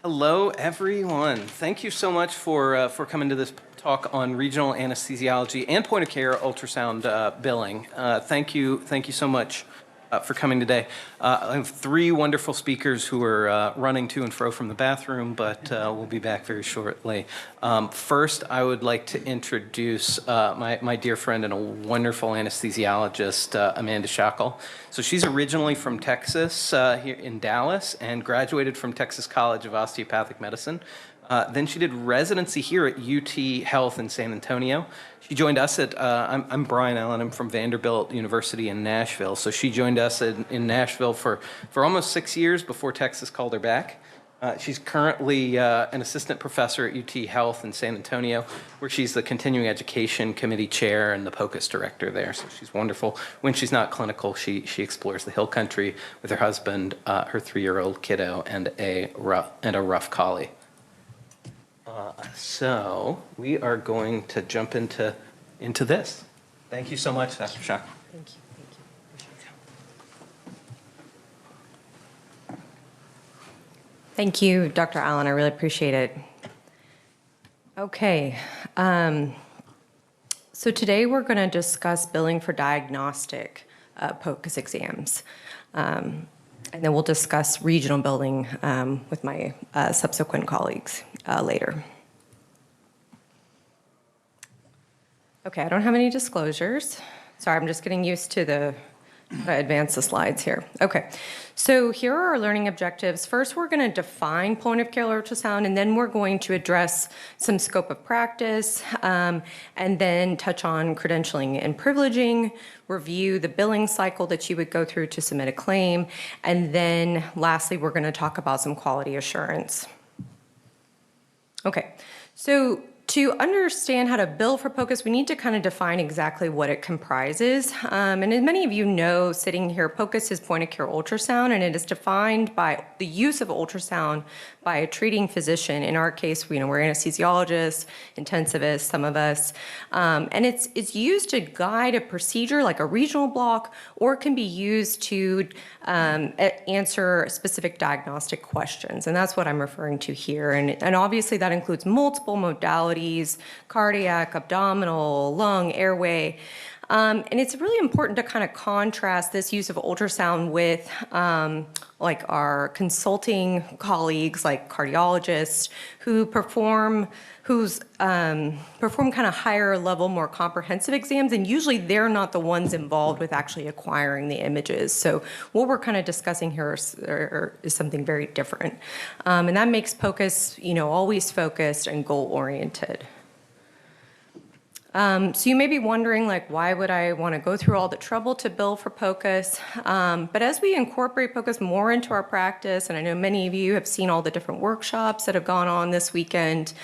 Hello, everyone. Thank you so much for coming to this talk on regional anesthesiology and point-of-care ultrasound billing. Thank you so much for coming today. I have three wonderful speakers who are running to and fro from the bathroom, but we'll be back very shortly. First, I would like to introduce my dear friend and a wonderful anesthesiologist, Amanda Shackle. So she's originally from Texas, here in Dallas, and graduated from Texas College of Osteopathic Medicine. Then she did residency here at UT Health in San Antonio. She joined us at, I'm Brian Allen, I'm from Vanderbilt University in Nashville. So she joined us in Nashville for almost 6 years before Texas called her back. She's currently an assistant professor at UT Health in San Antonio, where she's the continuing education committee chair and the POCUS director there. So she's wonderful. When she's not clinical, she explores the hill country with her husband, her 3-year-old kiddo, and a rough collie. So we are going to jump into this. Thank you so much, Dr. Shack. Thank you. Thank you, Dr. Allen. I really appreciate it. Okay. So today we're going to discuss billing for diagnostic POCUS exams. And then we'll discuss regional billing with my subsequent colleagues later. Okay, I don't have any disclosures. Sorry, I'm just getting used to advance the slides here. Okay, so here are our learning objectives. First, we're going to define point-of-care ultrasound, and then we're going to address some scope of practice, and then touch on credentialing and privileging, review the billing cycle that you would go through to submit a claim, and then lastly, we're going to talk about some quality assurance. Okay, so to understand how to bill for POCUS, we need to kind of define exactly what it comprises. And as many of you know, sitting here, POCUS is point-of-care ultrasound, and it is defined by the use of ultrasound by a treating physician. In our case, we're anesthesiologists, intensivists, some of us. And it's used to guide a procedure like a regional block, or it can be used to answer specific diagnostic questions. And that's what I'm referring to here. And obviously that includes multiple modalities: cardiac, abdominal, lung, airway. And it's really important to kind of contrast this use of ultrasound with like our consulting colleagues, like cardiologists, who perform kind of higher level, more comprehensive exams, and usually they're not the ones involved with actually acquiring the images. So what we're kind of discussing here is something very different. And that makes POCUS, always focused and goal-oriented. So you may be wondering, why would I want to go through all the trouble to bill for POCUS? But as we incorporate POCUS more into our practice, and I know many of you have seen all the different workshops that have gone on this weekend,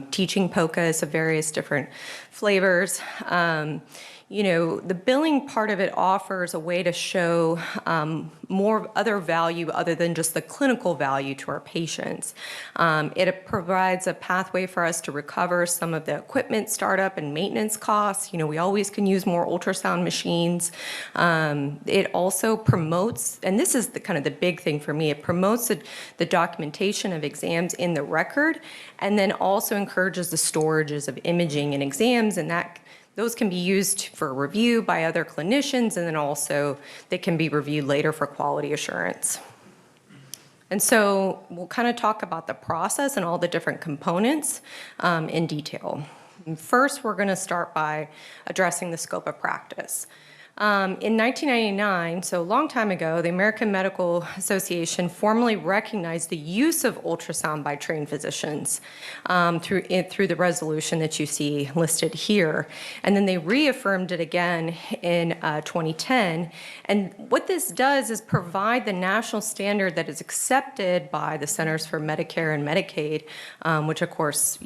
teaching POCUS of various different flavors, the billing part of it offers a way to show more other value other than just the clinical value to our patients. It provides a pathway for us to recover some of the equipment startup and maintenance costs. We always can use more ultrasound machines. It also promotes, and this is the big thing for me, it promotes the documentation of exams in the record, and then also encourages the storages of imaging and exams, and those can be used for review by other clinicians, and then also they can be reviewed later for quality assurance. And so we'll kind of talk about the process and all the different components in detail. And first, we're going to start by addressing the scope of practice. In 1999, so a long time ago, the American Medical Association formally recognized the use of ultrasound by trained physicians through the resolution that you see listed here. And then they reaffirmed it again in 2010. And what this does is provide the national standard that is accepted by the Centers for Medicare and Medicaid, which of course,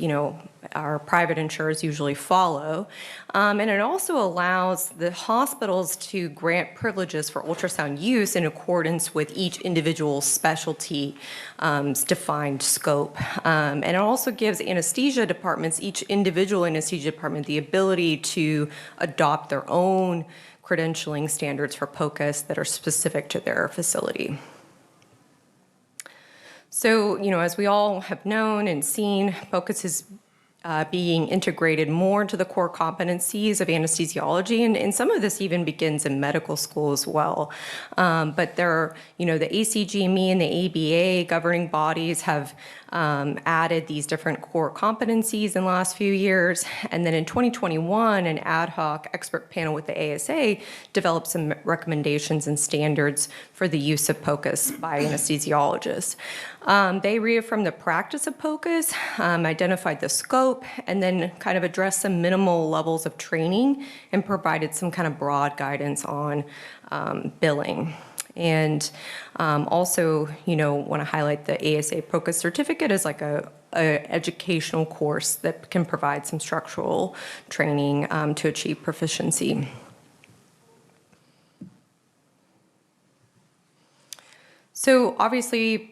our private insurers usually follow. And it also allows the hospitals to grant privileges for ultrasound use in accordance with each individual specialty defined scope. And it also gives anesthesia departments, each individual anesthesia department, the ability to adopt their own credentialing standards for POCUS that are specific to their facility. So, as we all have known and seen, POCUS is being integrated more into the core competencies of anesthesiology, and some of this even begins in medical school as well. But there are, the ACGME and the ABA governing bodies have added these different core competencies in the last few years. And then in 2021, an ad hoc expert panel with the ASA developed some recommendations and standards for the use of POCUS by anesthesiologists. They reaffirmed the practice of POCUS, identified the scope, and then kind of addressed some minimal levels of training and provided some kind of broad guidance on billing. And also, want to highlight the ASA POCUS certificate as like a educational course that can provide some structural training to achieve proficiency. So obviously,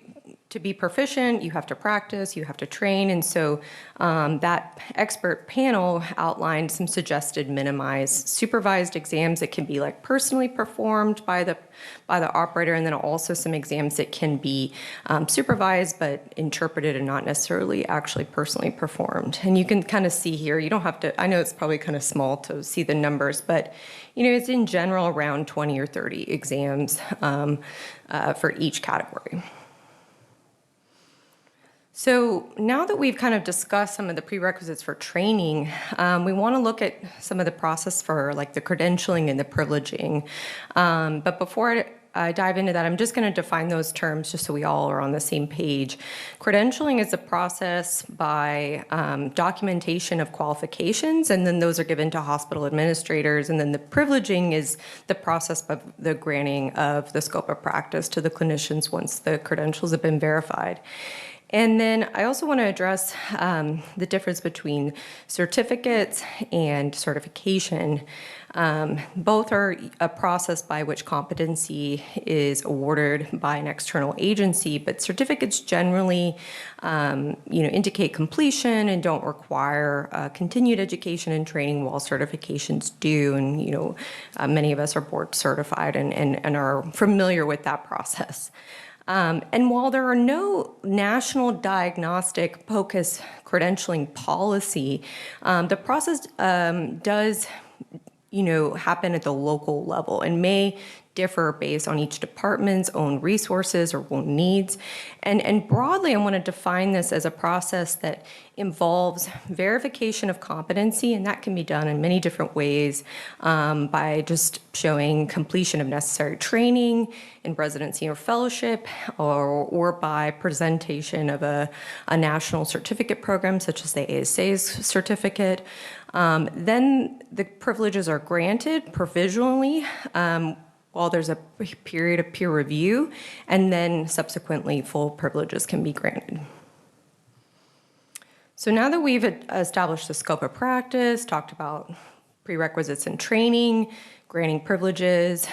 to be proficient, you have to practice, you have to train, and so that expert panel outlined some suggested minimized supervised exams that can be like personally performed by the operator, and then also some exams that can be supervised but interpreted and not necessarily actually personally performed. And you can kind of see here, you don't have to, I know it's probably kind of small to see the numbers, but it's in general around 20 or 30 exams for each category. So now that we've kind of discussed some of the prerequisites for training, we want to look at some of the process for like the credentialing and the privileging. But before I dive into that, I'm just going to define those terms just so we all are on the same page. Credentialing is a process by documentation of qualifications, and then those are given to hospital administrators. And then the privileging is the process of the granting of the scope of practice to the clinicians once the credentials have been verified. And then I also want to address the difference between certificates and certification. Both are a process by which competency is awarded by an external agency, but certificates generally, indicate completion and don't require continued education and training, while certifications do. And many of us are board certified and are familiar with that process. And while there are no national diagnostic POCUS credentialing policy, the process does, happen at the local level and may differ based on each department's own resources or own needs. And broadly, I want to define this as a process that involves verification of competency, and that can be done in many different ways by just showing completion of necessary training in residency or fellowship, or by presentation of a national certificate program such as the ASA's certificate. Then the privileges are granted provisionally while there's a period of peer review, and then subsequently full privileges can be granted. So now that we've established the scope of practice, talked about prerequisites and training, granting privileges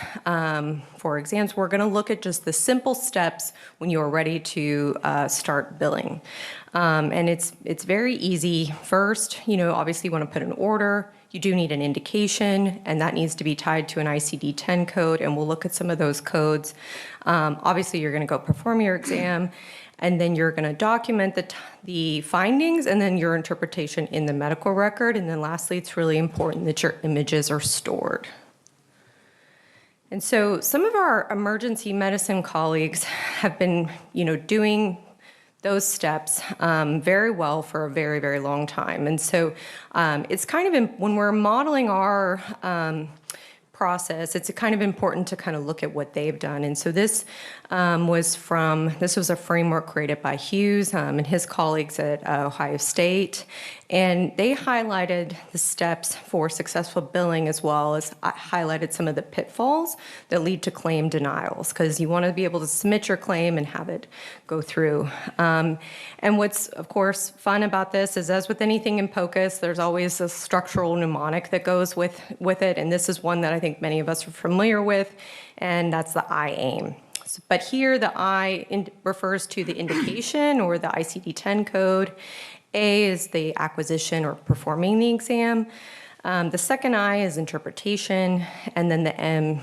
for exams, we're going to look at just the simple steps when you are ready to start billing. And it's very easy. First, obviously you want to put an order. You do need an indication, and that needs to be tied to an ICD-10 code, and we'll look at some of those codes. Obviously, you're going to go perform your exam, and then you're going to document the findings and then your interpretation in the medical record. And then lastly, it's really important that your images are stored. And so some of our emergency medicine colleagues have been, doing those steps very well for a very, very long time. And so it's kind of, when we're modeling our process, it's kind of important to kind of look at what they've done. And so this was a framework created by Hughes and his colleagues at Ohio State. And they highlighted the steps for successful billing, as well as highlighted some of the pitfalls that lead to claim denials, because you want to be able to submit your claim and have it go through. And what's, of course, fun about this is, as with anything in POCUS, there's always a structural mnemonic that goes with it, and this is one that I think many of us are familiar with, and that's the I-AIM. But here, the I refers to the indication or the ICD-10 code. A is the acquisition or performing the exam. The second I is interpretation, and then the M,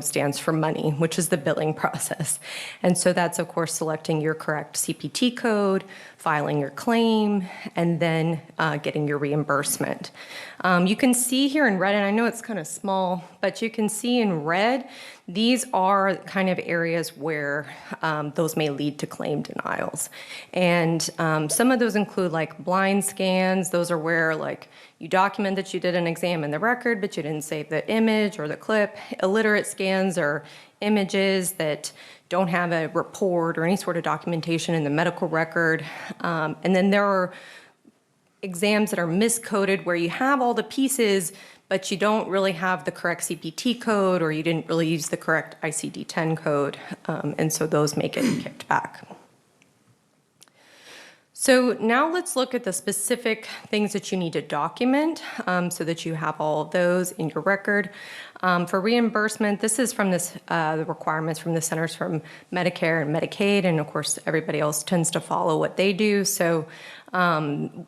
stands for money, which is the billing process. And so that's, of course, selecting your correct CPT code, filing your claim, and then getting your reimbursement. You can see here in red, and I know it's kind of small, but you can see in red, these are kind of areas where those may lead to claim denials. And some of those include like blind scans. Those are where like you document that you did an exam in the record, but you didn't save the image or the clip. Illiterate scans are images that don't have a report or any sort of documentation in the medical record. And then there are exams that are miscoded where you have all the pieces, but you don't really have the correct CPT code, or you didn't really use the correct ICD-10 code, and so those may get kicked back. So now let's look at the specific things that you need to document so that you have all of those in your record. For reimbursement, this is from the requirements from the Centers for Medicare and Medicaid, and of course everybody else tends to follow what they do. So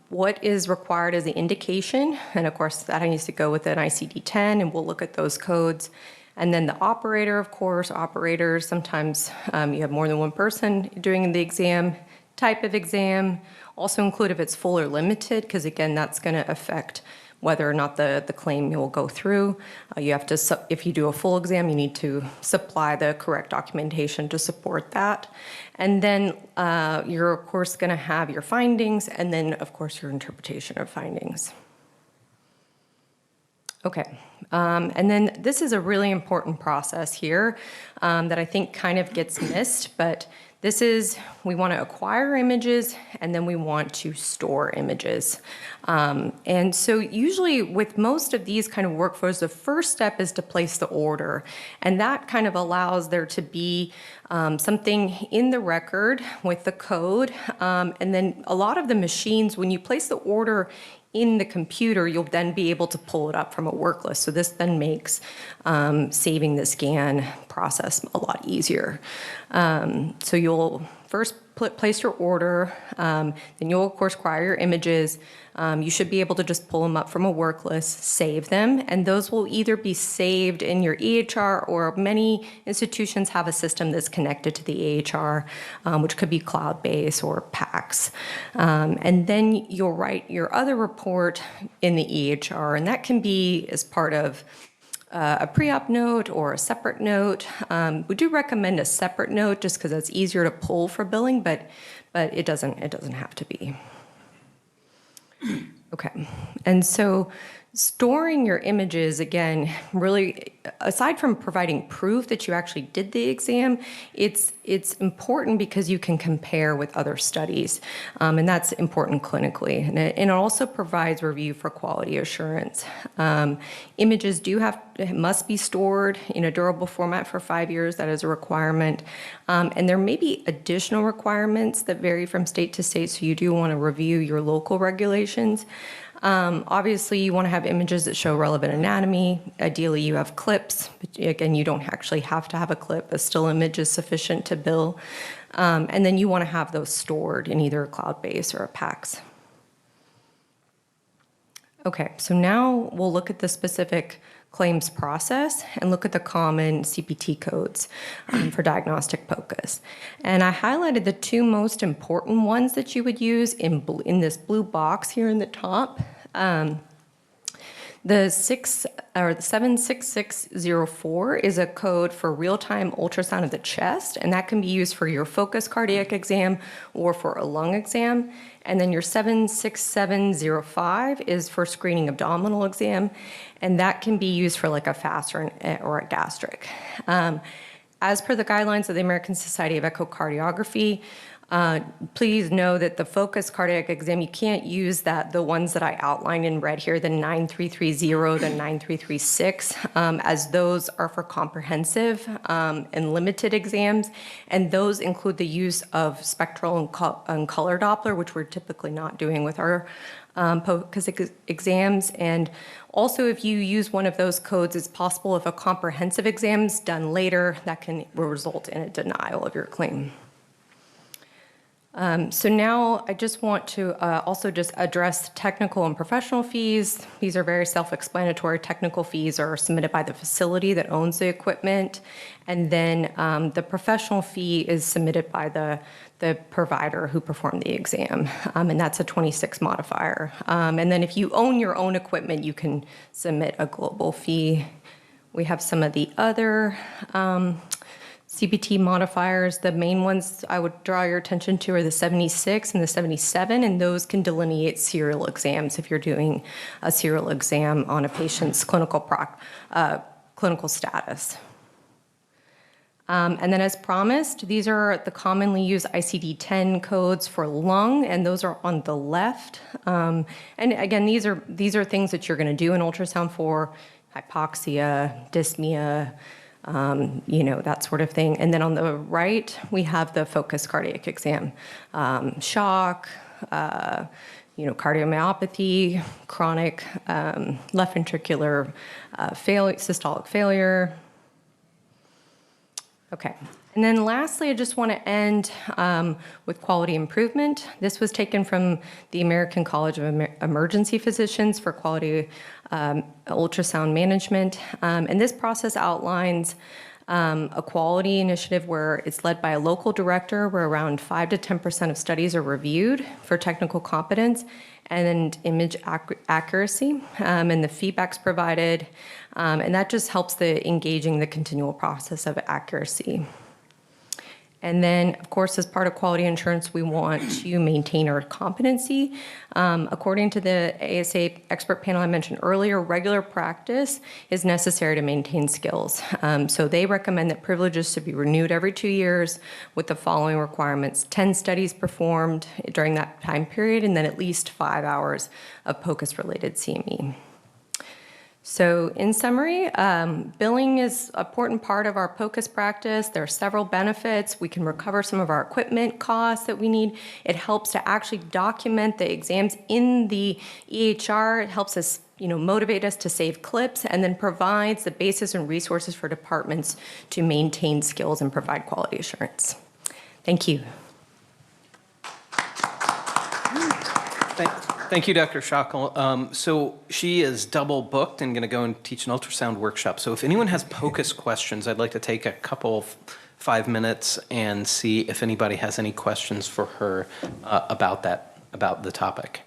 what is required is the indication, and of course that needs to go with an ICD-10, and we'll look at those codes. And then the operator, of course, operators, sometimes you have more than one person doing the exam. Type of exam, also include if it's full or limited, because again, that's going to affect whether or not the claim will go through. You have to, if you do a full exam, you need to supply the correct documentation to support that. And then you're, of course, going to have your findings, and then, of course, your interpretation of findings. Okay, and then this is a really important process here that I think kind of gets missed, but this is, we want to acquire images, and then we want to store images. And so usually with most of these kind of workflows, the first step is to place the order. And that kind of allows there to be something in the record with the code. And then a lot of the machines, when you place the order in the computer, you'll then be able to pull it up from a work list. So this then makes saving the scan process a lot easier. So you'll first place your order, then you'll of course acquire your images. You should be able to just pull them up from a work list, save them, and those will either be saved in your EHR, or many institutions have a system that's connected to the EHR, which could be cloud-based or PACS. And then you'll write your other report in the EHR, and that can be as part of a pre-op note or a separate note. We do recommend a separate note just because it's easier to pull for billing, but it doesn't have to be. Okay, and so storing your images, again, really, aside from providing proof that you actually did the exam, it's important because you can compare with other studies, and that's important clinically. And it also provides review for quality assurance. Images must be stored in a durable format for 5 years. That is a requirement. And there may be additional requirements that vary from state to state, so you do want to review your local regulations. Obviously, you want to have images that show relevant anatomy. Ideally, you have clips, but again, you don't actually have to have a clip. A still image is sufficient to bill. And then you want to have those stored in either a cloud-based or a PACS. Okay, so now we'll look at the specific claims process and look at the common CPT codes for diagnostic POCUS. And I highlighted the two most important ones that you would use in this blue box here in the top. The 76604 is a code for real-time ultrasound of the chest, and that can be used for your focus cardiac exam or for a lung exam. And then your 76705 is for screening abdominal exam, and that can be used for like a FAST or a gastric. As per the guidelines of the American Society of Echocardiography, please know that the focus cardiac exam, you can't use the ones that I outlined in red here, the 9330, the 9336, as those are for comprehensive and limited exams, and those include the use of spectral and color Doppler, which we're typically not doing with our POCUS exams. And also, if you use one of those codes, it's possible if a comprehensive exam is done later, that will result in a denial of your claim. So now I just want to also just address technical and professional fees. These are very self-explanatory. Technical fees are submitted by the facility that owns the equipment. And then the professional fee is submitted by the provider who performed the exam. And that's a 26 modifier. And then if you own your own equipment, you can submit a global fee. We have some of the other CPT modifiers. The main ones I would draw your attention to are the 76 and the 77, and those can delineate serial exams if you're doing a serial exam on a patient's clinical status. And then as promised, these are the commonly used ICD-10 codes for lung, and those are on the left. And again, these are things that you're going to do an ultrasound for: hypoxia, dyspnea, that sort of thing. And then on the right, we have the focused cardiac exam: shock, cardiomyopathy, chronic left ventricular systolic failure. Okay. And then lastly, I just want to end with quality improvement. This was taken from the American College of Emergency Physicians for quality ultrasound management. And this process outlines a quality initiative where it's led by a local director, where around 5 to 10% of studies are reviewed for technical competence and image accuracy, and the feedback's provided. And that just helps engaging the continual process of accuracy. And then, of course, as part of quality assurance, we want to maintain our competency. According to the ASA expert panel I mentioned earlier, regular practice is necessary to maintain skills. So they recommend that privileges should be renewed every 2 years with the following requirements: 10 studies performed during that time period, and then at least 5 hours of POCUS-related CME. So in summary, billing is an important part of our POCUS practice. There are several benefits. We can recover some of our equipment costs that we need. It helps to actually document the exams in the EHR. It helps us, motivate us to save clips, and then provides the basis and resources for departments to maintain skills and provide quality assurance. Thank you. Thank you, Dr. Schockel. So she is double booked and going to go and teach an ultrasound workshop. So if anyone has POCUS questions, I'd like to take a couple 5 minutes and see if anybody has any questions for her about the topic.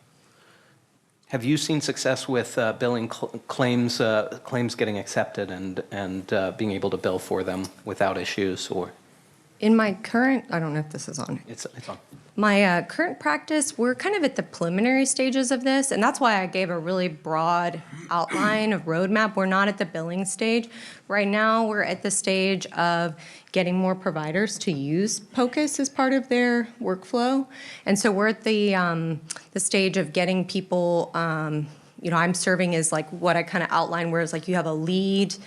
Have you seen success with billing claims getting accepted and being able to bill for them without issues? Or In my current, I don't know if this is on. it's on. My current practice, we're kind of at the preliminary stages of this, and that's why I gave a really broad outline of roadmap. We're not at the billing stage. Right now, we're at the stage of getting more providers to use POCUS as part of their workflow. And so we're at the stage of getting people, I'm serving as like what I kind of outlined, where it's like you have a lead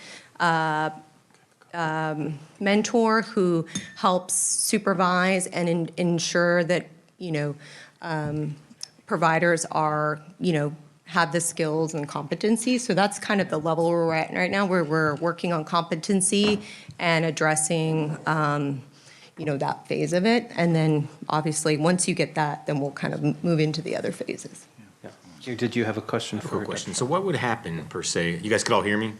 mentor who helps supervise and ensure that providers are have the skills and competency. So that's kind of the level we're at right now, where we're working on competency and addressing that phase of it. And then obviously once you get that, then we'll kind of move into the other phases. Yeah. Did you have a question for her? Question. So what would happen per se? You guys could all hear me?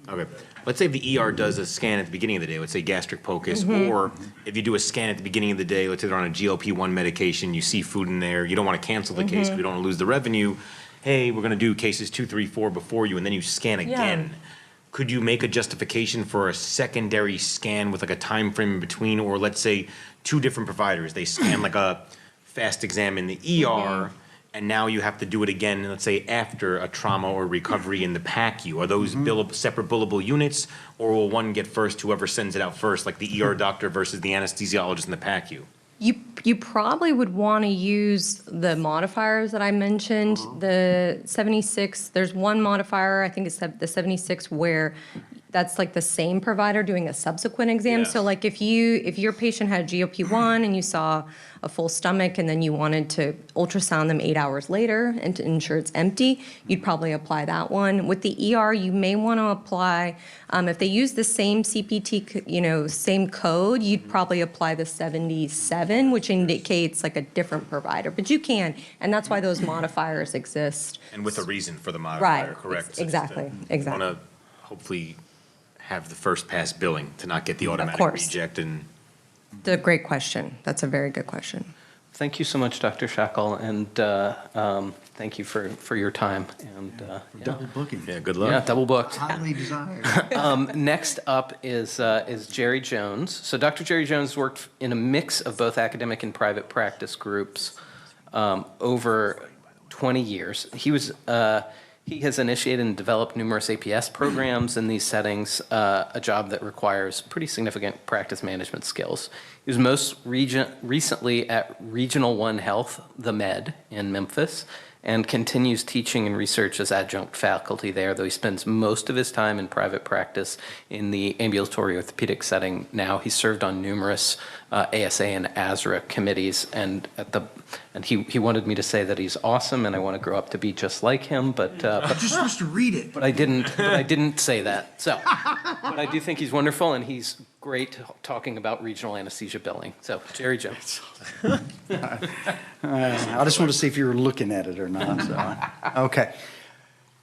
Okay. Let's say the ER does a scan at the beginning of the day, let's say gastric POCUS, or if you do a scan at the beginning of the day, let's say they're on a GLP-1 medication, you see food in there, you don't want to cancel the case, we don't want to lose the revenue. Hey, we're going to do cases 2, 3, 4 before you, and then you scan again. Could you make a justification for a secondary scan with like a time frame in between, or let's say 2 different providers, they scan like a fast exam in the ER, and now you have to do it again, let's say after a trauma or recovery in the PACU. Are those separate billable units, or will one get first, whoever sends it out first, like the ER doctor versus the anesthesiologist in the PACU? You probably would want to use the modifiers that I mentioned. The 76, there's one modifier, I think it's the 76, where that's like the same provider doing a subsequent exam. So like if your patient had GLP-1 and you saw a full stomach and then you wanted to ultrasound them 8 hours later and to ensure it's empty, you'd probably apply that one. With the ER, you may want to apply, if they use the same CPT, same code, you'd probably apply the 77, which indicates like a different provider. But you can, and that's why those modifiers exist. And with a reason for the modifier, Right, correct? exactly. Want to hopefully have the first pass billing to not get the automatic course. reject and. That's a great question. That's a very good question. Thank you so much, Dr. Shackle, and thank you for your time. And Double booking. Yeah, good luck. yeah, double booked. Highly desired. Next up is Jerry Jones. So Dr. Jerry Jones worked in a mix of both academic and private practice groups over 20 years. He has initiated and developed numerous APS programs in these settings, a job that requires pretty significant practice management skills. He was most recently at Regional One Health, the Med, in Memphis, and continues teaching and research as adjunct faculty there, though he spends most of his time in private practice in the ambulatory orthopedic setting now. He served on numerous ASA and ASRA committees, and he wanted me to say that he's awesome, and I want to grow up to be just like him, but You're just supposed to read it. I didn't say that. So, but I do think he's wonderful, and he's great talking about regional anesthesia billing. So, Jerry Jones. I just want to see if you were looking at it or not. So. Okay.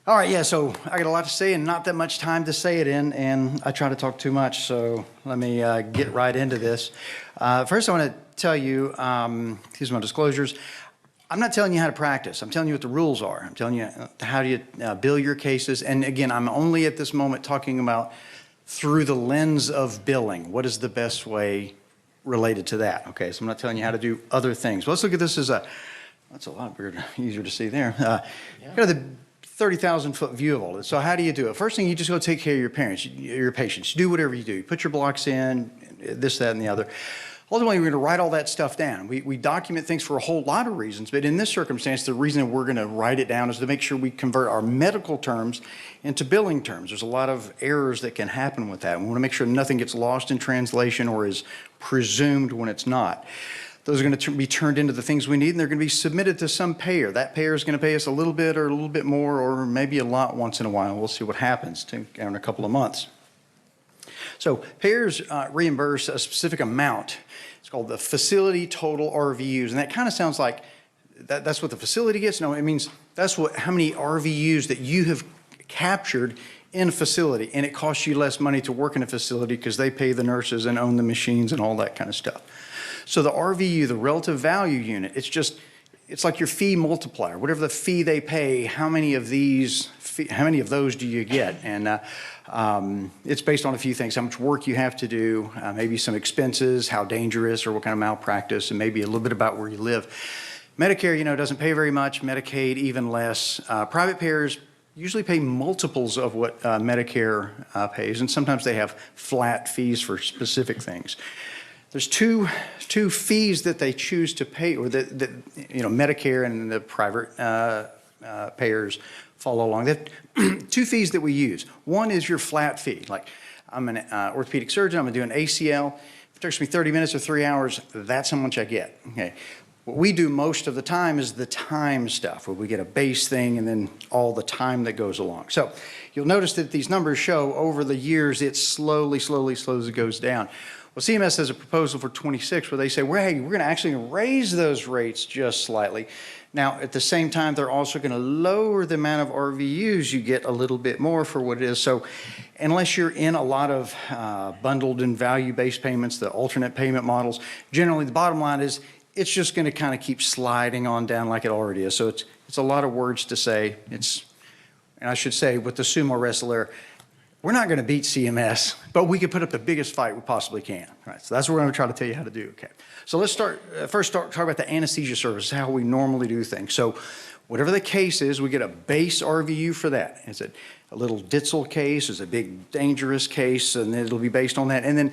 All right, yeah, so I got a lot to say and not that much time to say it in, and I try to talk too much, so let me get right into this. First, I want to tell you, here's my disclosures. I'm not telling you how to practice. I'm telling you what the rules are. I'm telling you how do you bill your cases. And again, I'm only at this moment talking about through the lens of billing. What is the best way related to that? Okay, so I'm not telling you how to do other things. Well, let's look at this as that's a lot easier to see there. Kind of the 30,000-foot view of all this. So how do you do it? First thing, you just go take care of your patients. You do whatever you do. You put your blocks in, this, that, and the other. Ultimately, we're going to write all that stuff down. We document things for a whole lot of reasons, but in this circumstance, the reason we're going to write it down is to make sure we convert our medical terms into billing terms. There's a lot of errors that can happen with that. We want to make sure nothing gets lost in translation or is presumed when it's not. Those are going to be turned into the things we need, and they're going to be submitted to some payer. That payer is going to pay us a little bit or a little bit more or maybe a lot once in a while. We'll see what happens in a couple of months. So payers reimburse a specific amount. It's called the facility total RVUs, and that kind of sounds like that's what the facility gets. No, it means that's how many RVUs that you have captured in a facility, and it costs you less money to work in a facility because they pay the nurses and own the machines and all that kind of stuff. So the RVU, the relative value unit, it's like your fee multiplier. Whatever the fee they pay, how many of those do you get? And it's based on a few things: how much work you have to do, maybe some expenses, how dangerous or what kind of malpractice, and maybe a little bit about where you live. Medicare, doesn't pay very much. Medicaid, even less. Private payers usually pay multiples of what Medicare pays, and sometimes they have flat fees for specific things. There's two fees that they choose to pay, or that Medicare and the private payers follow along. They have two fees that we use. One is your flat fee. Like, I'm an orthopedic surgeon. I'm going to do an ACL. If it takes me 30 minutes or 3 hours, that's how much I get. Okay. What we do most of the time is the time stuff, where we get a base thing and then all the time that goes along. So you'll notice that these numbers show over the years it slowly goes down. Well, CMS has a proposal for 26 where they say, well, hey, we're going to actually raise those rates just slightly. Now, at the same time, they're also going to lower the amount of RVUs you get a little bit more for what it is. So unless you're in a lot of bundled and value-based payments, the alternate payment models, generally the bottom line is it's just going to kind of keep sliding on down like it already is. So it's a lot of words to say. And I should say, with the sumo wrestler, we're not going to beat CMS, but we can put up the biggest fight we possibly can. Right, so that's what we're going to try to tell you how to do. Okay. So let's talk about the anesthesia service, how we normally do things. So whatever the case is, we get a base RVU for that. Is it a little Ditzel case? Is it a big dangerous case? And it'll be based on that. And then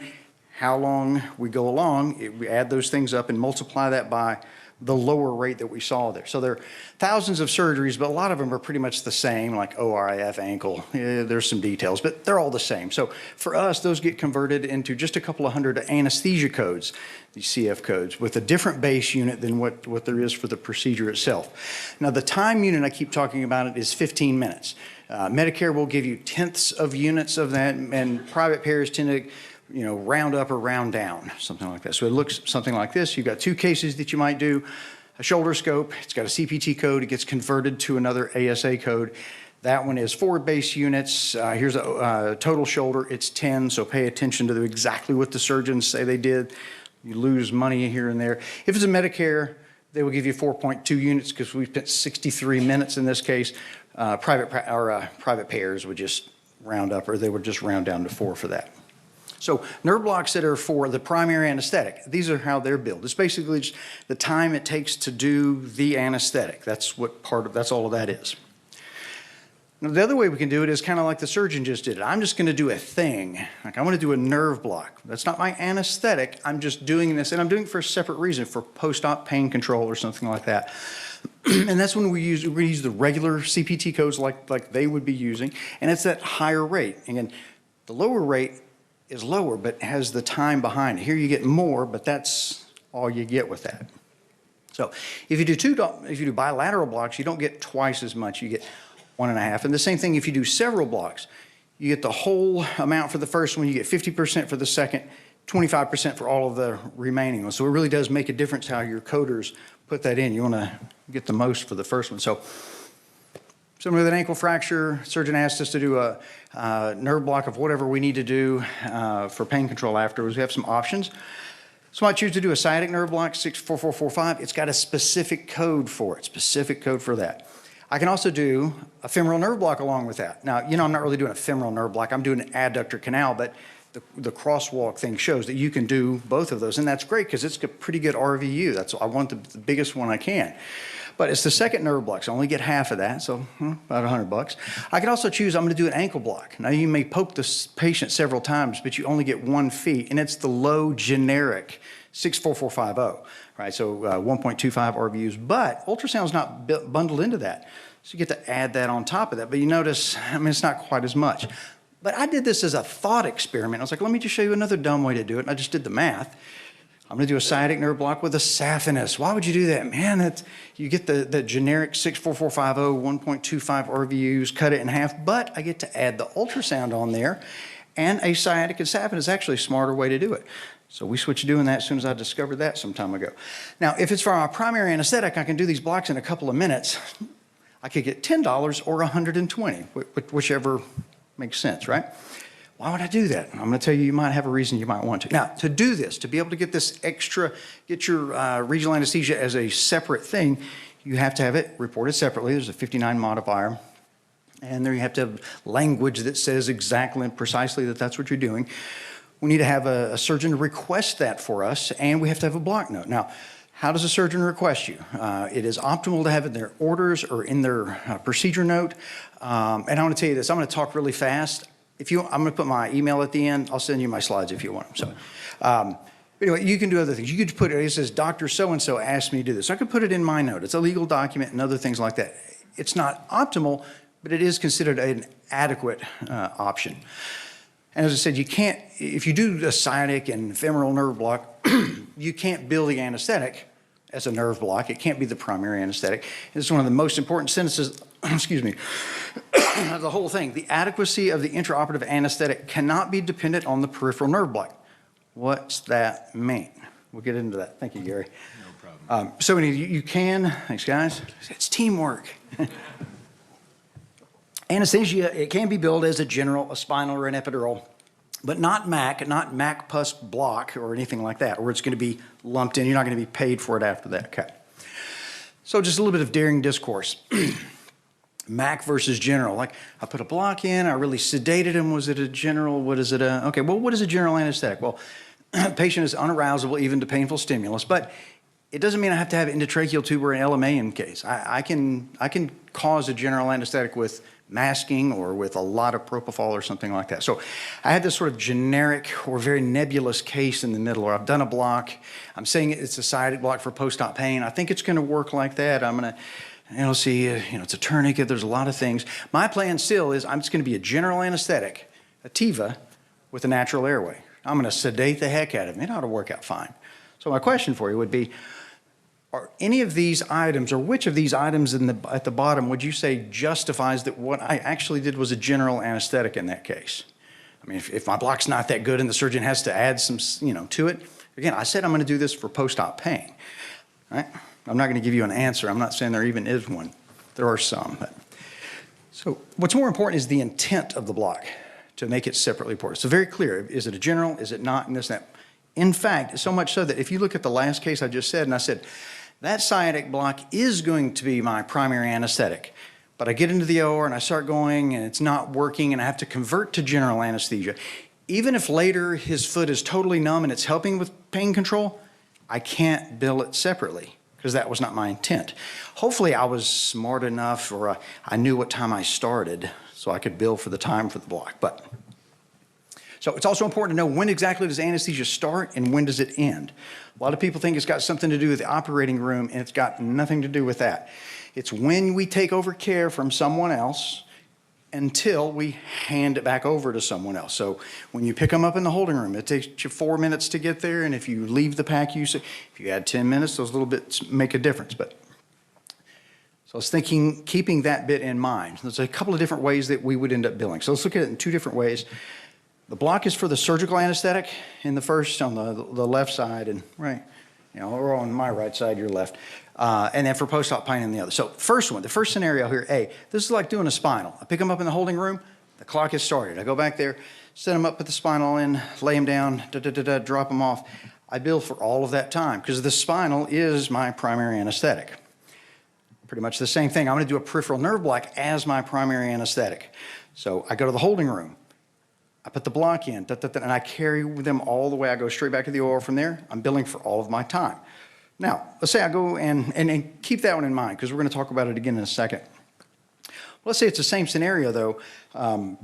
how long we go along, we add those things up and multiply that by the lower rate that we saw there. So there are thousands of surgeries, but a lot of them are pretty much the same, like ORIF, ankle. There's some details, but they're all the same. So for us, those get converted into just a couple of hundred anesthesia codes, these CF codes, with a different base unit than what there is for the procedure itself. Now, the time unit I keep talking about it is 15 minutes. Medicare will give you tenths of units of that, and private payers tend to round up or round down, something like that. So it looks something like this. You've got two cases that you might do. A shoulder scope, it's got a CPT code. It gets converted to another ASA code. That one is 4 base units. Here's a total shoulder. It's 10, so pay attention to exactly what the surgeons say they did. You lose money here and there. If it's a Medicare, they will give you 4.2 units because we spent 63 minutes in this case. Private payers would just round up, or they would just round down to 4 for that. So nerve blocks that are for the primary anesthetic, these are how they're billed. It's basically just the time it takes to do the anesthetic. That's all of that is. Now, the other way we can do it is kind of like the surgeon just did it. I'm just going to do a thing. Like I want to do a nerve block. That's not my anesthetic. I'm just doing this, and I'm doing it for a separate reason, for post-op pain control or something like that. And that's when we use the regular CPT codes like they would be using, and it's that higher rate. Again, the lower rate is lower, but has the time behind it. Here you get more, but that's all you get with that. So if you do bilateral blocks, you don't get twice as much. You get 1.5. And the same thing if you do several blocks. You get the whole amount for the first one, you get 50% for the second, 25% for all of the remaining ones. So it really does make a difference how your coders put that in. You want to get the most for the first one. So somebody with an ankle fracture, surgeon asked us to do a nerve block of whatever we need to do for pain control afterwards. We have some options. So I choose to do a sciatic nerve block, 64445. It's got a specific code for it, specific code for that. I can also do a femoral nerve block along with that. Now, I'm not really doing a femoral nerve block. I'm doing an adductor canal, but the crosswalk thing shows that you can do both of those, and that's great because it's a pretty good RVU. I want the biggest one I can. But it's the second nerve block, so I only get half of that, so about $100. I can also choose, I'm going to do an ankle block. Now, you may poke this patient several times, but you only get 1 fee, and it's the low generic 64450, right? So 1.25 RVUs, but ultrasound's not bundled into that. So you get to add that on top of that, but you notice, it's not quite as much. But I did this as a thought experiment. I was like, let me just show you another dumb way to do it, and I just did the math. I'm going to do a sciatic nerve block with a saphenous. Why would you do that? Man, you get the generic 64450, 1.25 RVUs, cut it in half, but I get to add the ultrasound on there, and a sciatic and saphenous is actually a smarter way to do it. So we switched to doing that as soon as I discovered that some time ago. Now, if it's for our primary anesthetic, I can do these blocks in a couple of minutes. I could get $10 or $120, whichever makes sense, right? Why would I do that? I'm going to tell you, you might have a reason you might want to. Now, to do this, to be able to get this extra, get your regional anesthesia as a separate thing, you have to have it reported separately. There's a 59 modifier. And there you have to have language that says exactly and precisely that that's what you're doing. We need to have a surgeon request that for us, and we have to have a block note. Now, how does a surgeon request you? It is optimal to have it in their orders or in their procedure note. And I want to tell you this, I'm going to talk really fast. I'm going to put my email at the end. I'll send you my slides if you want them. So, anyway, you can do other things. You could put it says, Dr. So-and-so asked me to do this. So I could put it in my note. It's a legal document and other things like that. It's not optimal, but it is considered an adequate option. And as I said, you can't, if you do a sciatic and femoral nerve block, you can't bill the anesthetic as a nerve block. It can't be the primary anesthetic. It's one of the most important sentences, excuse me, the whole thing. The adequacy of the intraoperative anesthetic cannot be dependent on the peripheral nerve block. What's that mean? We'll get into that. Thank you, Gary. No problem. So you can, thanks guys, it's teamwork. Anesthesia, it can be billed as a general, a spinal, or an epidural, but not MAC pus block or anything like that, or it's going to be lumped in. You're not going to be paid for it after that. Okay. So just a little bit of daring discourse. MAC versus general. Like, I put a block in, I really sedated him. Was it a general? What is it? Okay, well, what is a general anesthetic? Well, patient is unarousable even to painful stimulus, but it doesn't mean I have to have endotracheal tube or an LMA in case. I can cause a general anesthetic with masking or with a lot of propofol or something like that. So I had this sort of generic or very nebulous case in the middle, or I've done a block. I'm saying it's a sciatic block for post-op pain. I think it's going to work like that. I'm going to, see, it's a tourniquet. There's a lot of things. My plan still is I'm just going to be a general anesthetic, a TIVA, with a natural airway. I'm going to sedate the heck out of him. It ought to work out fine. So my question for you would be, are any of these items, or which of these items at the bottom would you say justifies that what I actually did was a general anesthetic in that case? I mean, if my block's not that good and the surgeon has to add some, to it, again, I said I'm going to do this for post-op pain, right? I'm not going to give you an answer. I'm not saying there even is one. There are some. But. So what's more important is the intent of the block to make it separately reported. So very clear. Is it a general? Is it not? And this and that. In fact, so much so that if you look at the last case I just said, and I said, that sciatic block is going to be my primary anesthetic. But I get into the OR and I start going and it's not working and I have to convert to general anesthesia. Even if later his foot is totally numb and it's helping with pain control, I can't bill it separately because that was not my intent. Hopefully I was smart enough, or I knew what time I started so I could bill for the time for the block. So it's also important to know when exactly does anesthesia start and when does it end. A lot of people think it's got something to do with the operating room, and it's got nothing to do with that. It's when we take over care from someone else until we hand it back over to someone else. So when you pick them up in the holding room, it takes you 4 minutes to get there, and if you leave the PACU, if you add 10 minutes, those little bits make a difference. So I was thinking, keeping that bit in mind. There's a couple of different ways that we would end up billing. So let's look at it in two different ways. The block is for the surgical anesthetic in the first, on the left side, and right, or on my right side, your left, and then for post-op pain in the other. So first one, the first scenario here, this is like doing a spinal. I pick them up in the holding room, the clock has started. I go back there, set them up, put the spinal in, lay them down, drop them off. I bill for all of that time because the spinal is my primary anesthetic. Pretty much the same thing. I'm going to do a peripheral nerve block as my primary anesthetic. So I go to the holding room. I put the block in, and I carry them all the way. I go straight back to the OR from there. I'm billing for all of my time. Now, let's say I go and keep that one in mind because we're going to talk about it again in a second. Let's say it's the same scenario, though. I'm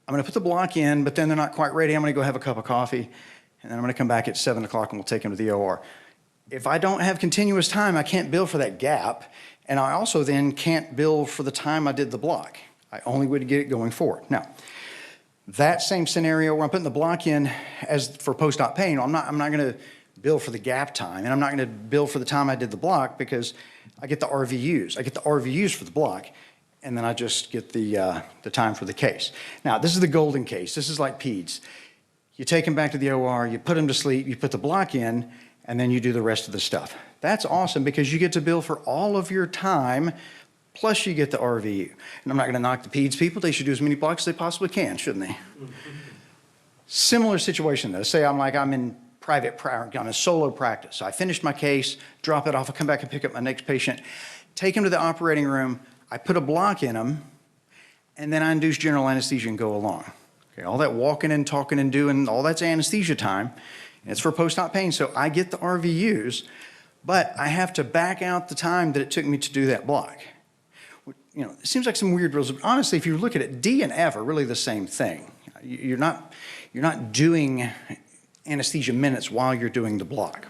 going to put the block in, but then they're not quite ready. I'm going to go have a cup of coffee, and then I'm going to come back at 7 o'clock, and we'll take them to the OR. If I don't have continuous time, I can't bill for that gap, and I also then can't bill for the time I did the block. I only would get it going forward. Now, that same scenario where I'm putting the block in as for post-op pain, I'm not going to bill for the gap time, and I'm not going to bill for the time I did the block because I get the RVUs. I get the RVUs for the block, and then I just get the time for the case. Now, this is the golden case. This is like peds. You take them back to the OR, you put them to sleep, you put the block in, and then you do the rest of the stuff. That's awesome because you get to bill for all of your time, plus you get the RVU. And I'm not going to knock the peds people. They should do as many blocks as they possibly can, shouldn't they? Similar situation, though. Say I'm in private practice, I'm in solo practice. So I finished my case, drop it off, I come back and pick up my next patient, take him to the operating room, I put a block in him, and then I induce general anesthesia and go along. Okay, all that walking and talking and doing, all that's anesthesia time, and it's for post-op pain, so I get the RVUs, but I have to back out the time that it took me to do that block. It seems like some weird rules. Honestly, if you look at it, D and F are really the same thing. You're not doing anesthesia minutes while you're doing the block.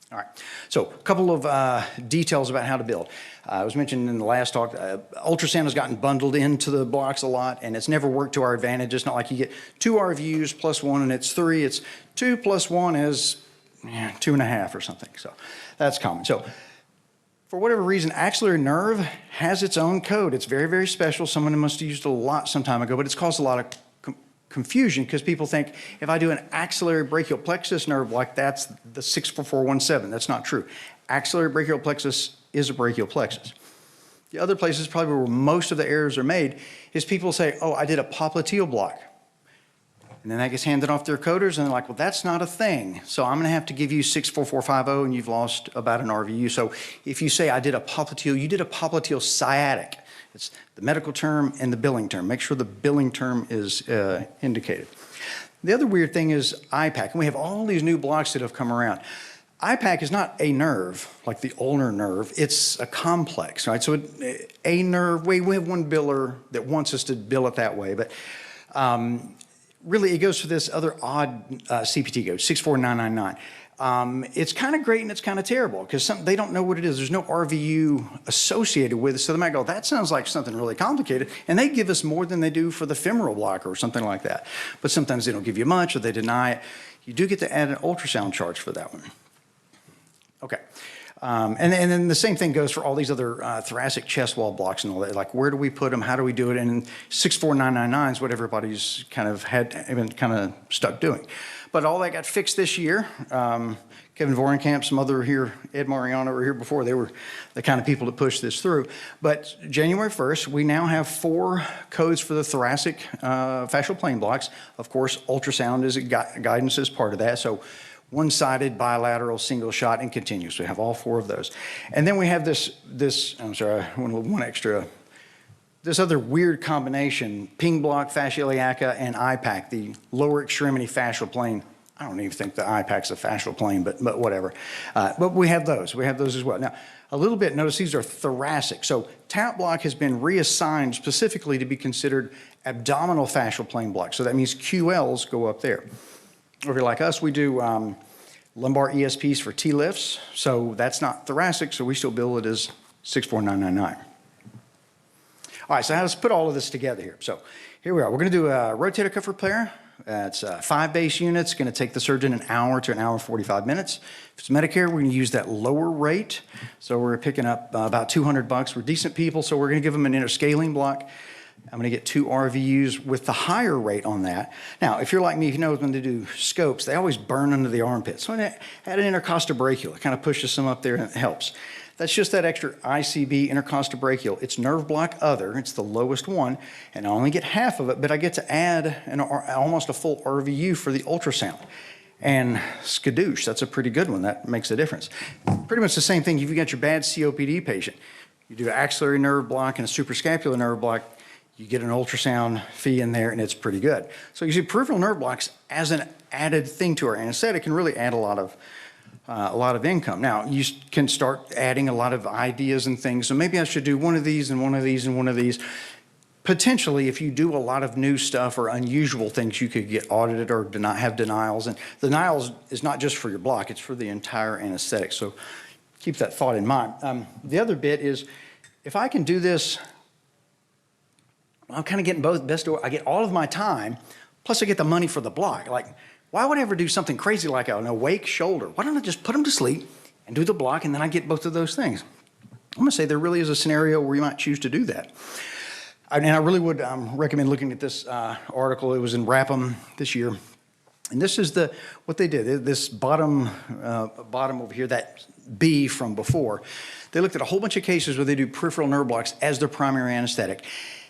All right, so a couple of details about how to build. It was mentioned in the last talk, ultrasound has gotten bundled into the blocks a lot, and it's never worked to our advantage. It's not like you get 2 RVUs plus 1 and it's 3. It's 2 plus 1 is 2.5 or something. So that's common. So for whatever reason, axillary nerve has its own code. It's very, very special. Someone must have used it a lot some time ago, but it's caused a lot of confusion because people think if I do an axillary brachial plexus nerve block, that's the 64417. That's not true. Axillary brachial plexus is a brachial plexus. The other places probably where most of the errors are made is people say, oh, I did a popliteal block. And then that gets handed off to their coders, and they're like, well, that's not a thing. So I'm going to have to give you 64450, and you've lost about an RVU. So if you say I did a popliteal, you did a popliteal sciatic. It's the medical term and the billing term. Make sure the billing term is indicated. The other weird thing is IPAC, and we have all these new blocks that have come around. IPAC is not a nerve, like the ulnar nerve. It's a complex, right? So a nerve, we have one biller that wants us to bill it that way, but really it goes for this other odd CPT code, 64999. It's kind of great and it's kind of terrible because they don't know what it is. There's no RVU associated with it. So they might go, that sounds like something really complicated. And they give us more than they do for the femoral blocker or something like that. But sometimes they don't give you much or they deny it. You do get to add an ultrasound charge for that one. Okay. And then the same thing goes for all these other thoracic chest wall blocks and all that. Like, where do we put them? How do we do it? And 64999 is what everybody's kind of been kind of stuck doing. But all that got fixed this year. Kevin Vorenkamp, some other here, Ed Mariano were here before. They were the kind of people that pushed this through. But January 1st, we now have 4 codes for the thoracic fascial plane blocks. Of course, ultrasound is guidance as part of that. So one-sided, bilateral, single shot, and continuous. We have all 4 of those. And then we have this I'm sorry, one extra, this other weird combination, ping block, fascia iliaca, and IPAC, the lower extremity fascial plane. I don't even think the IPAC's a fascial plane, but whatever. But we have those. We have those as well. Now, a little bit, notice these are thoracic. So TAP block has been reassigned specifically to be considered abdominal fascial plane block. So that means QLs go up there. Or if you're like us, we do lumbar ESPs for T-lifts, so that's not thoracic, so we still bill it as 64999. All right, so let's put all of this together here. So here we are. We're going to do a rotator cuff repair. It's 5 base units. Going to take the surgeon an hour to an hour and 45 minutes. If it's Medicare, we're going to use that lower rate. So we're picking up about $200. We're decent people, so we're going to give them an interscaling block. I'm going to get 2 RVUs with the higher rate on that. Now, if you're like me, you know when they do scopes, they always burn under the armpit. So add an intercostobrachial. It kind of pushes some up there and it helps. That's just that extra ICB intercostobrachial. It's nerve block other. It's the lowest one, and I only get half of it, but I get to add almost a full RVU for the ultrasound. And skadoosh, that's a pretty good one. That makes a difference. Pretty much the same thing. If you got your bad COPD patient, you do an axillary nerve block and a suprascapular nerve block, you get an ultrasound fee in there, and it's pretty good. So you see peripheral nerve blocks as an added thing to our anesthetic can really add a lot of income. Now, you can start adding a lot of ideas and things. So maybe I should do one of these and one of these and one of these. Potentially, if you do a lot of new stuff or unusual things, you could get audited or have denials. And denials is not just for your block, it's for the entire anesthetic. So keep that thought in mind. The other bit is, if I can do this, I'm kind of getting both best. I get all of my time, plus I get the money for the block. Like, why would I ever do something crazy like an awake shoulder? Why don't I just put them to sleep and do the block, and then I get both of those things? I'm going to say there really is a scenario where you might choose to do that. And I really would recommend looking at this article. It was in Rapham this year. And this is what they did. This bottom over here, that B from before, they looked at a whole bunch of cases where they do peripheral nerve blocks as their primary anesthetic.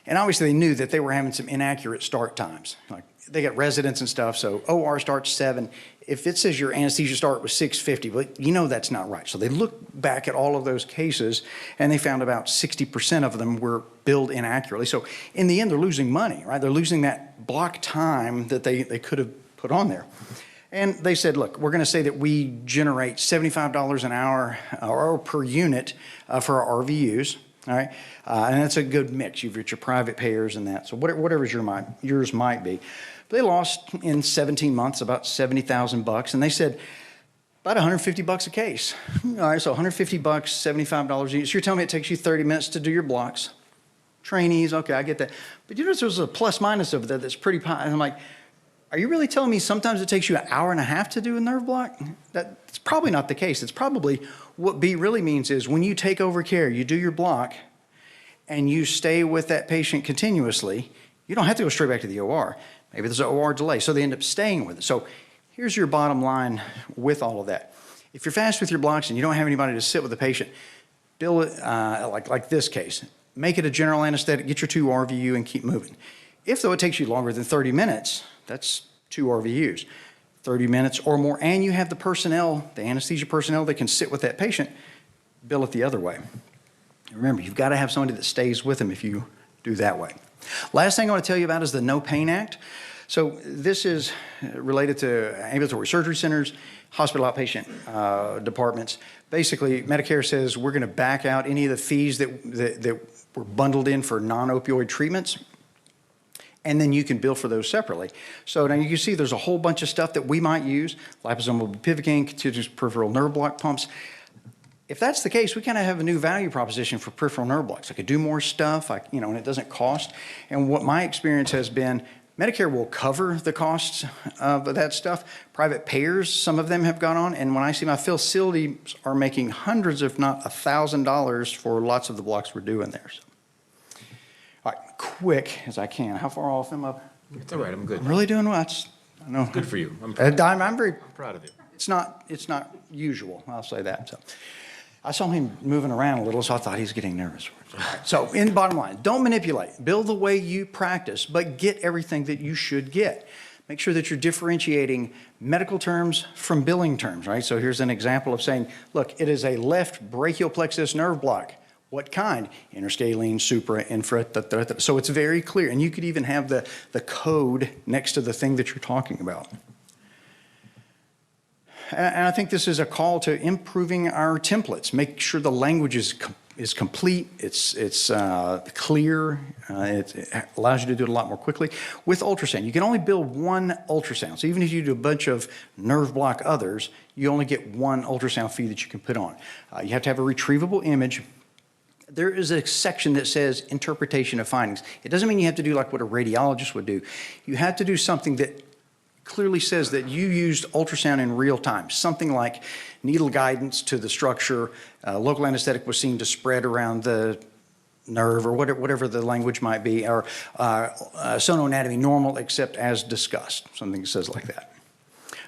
And obviously they knew that they were having some inaccurate start times. Like, they got residents and stuff, so OR starts 7. If it says your anesthesia start was 6:50, but you know that's not right. So they looked back at all of those cases, and they found about 60% of them were billed inaccurately. So in the end, they're losing money, right? They're losing that block time that they could have put on there. And they said, look, we're going to say that we generate $75 an hour or per unit for our RVUs. All right, and that's a good mix. You've got your private payers and that. So whatever yours might be. But they lost in 17 months about $70,000, and they said about $150 a case. All right, so $150, $75 a unit. So you're telling me it takes you 30 minutes to do your blocks. Trainees, okay, I get that. But you notice there's a plus minus over there that's pretty high. And I'm like, are you really telling me sometimes it takes you an hour and a half to do a nerve block? That's probably not the case. It's probably what B really means is when you take over care, you do your block, and you stay with that patient continuously, you don't have to go straight back to the OR. Maybe there's an OR delay, so they end up staying with it. So here's your bottom line with all of that. If you're fast with your blocks and you don't have anybody to sit with the patient, bill it like this case. Make it a general anesthetic, get your 2 RVU, and keep moving. If, though, it takes you longer than 30 minutes, that's 2 RVUs. 30 minutes or more, and you have the personnel, the anesthesia personnel that can sit with that patient, bill it the other way. Remember, you've got to have somebody that stays with them if you do that way. Last thing I want to tell you about is the No Pain Act. So this is related to ambulatory surgery centers, hospital outpatient departments. Basically, Medicare says we're going to back out any of the fees that were bundled in for non-opioid treatments, and then you can bill for those separately. So now you can see there's a whole bunch of stuff that we might use, liposomal bupivacaine, continuous peripheral nerve block pumps. If that's the case, we kind of have a new value proposition for peripheral nerve blocks. I could do more stuff, and it doesn't cost. And what my experience has been, Medicare will cover the costs of that stuff. Private payers, some of them have gone on, and when I see my facilities are making hundreds, if not $1,000 for lots of the blocks we're doing there. So. All right, quick as I can. How far off am I? It's all right, I'm good. I'm really doing well. I know. Good for you. I'm I'm proud of you. It's not usual, I'll say that. So I saw him moving around a little, so I thought he was getting nervous. So in bottom line, don't manipulate. Bill the way you practice, but get everything that you should get. Make sure that you're differentiating medical terms from billing terms, right? So here's an example of saying, look, it is a left brachial plexus nerve block. What kind? Interscalene, supra, infra, so it's very clear. And you could even have the code next to the thing that you're talking about. And I think this is a call to improving our templates. Make sure the language is complete, it's clear, it allows you to do it a lot more quickly. With ultrasound, you can only build one ultrasound. So even if you do a bunch of nerve block others, you only get one ultrasound feed that you can put on. You have to have a retrievable image. There is a section that says interpretation of findings. It doesn't mean you have to do like what a radiologist would do. You have to do something that clearly says that you used ultrasound in real time, something like needle guidance to the structure, local anesthetic was seen to spread around the nerve, or whatever the language might be, or sonoanatomy normal except as discussed, something that says like that.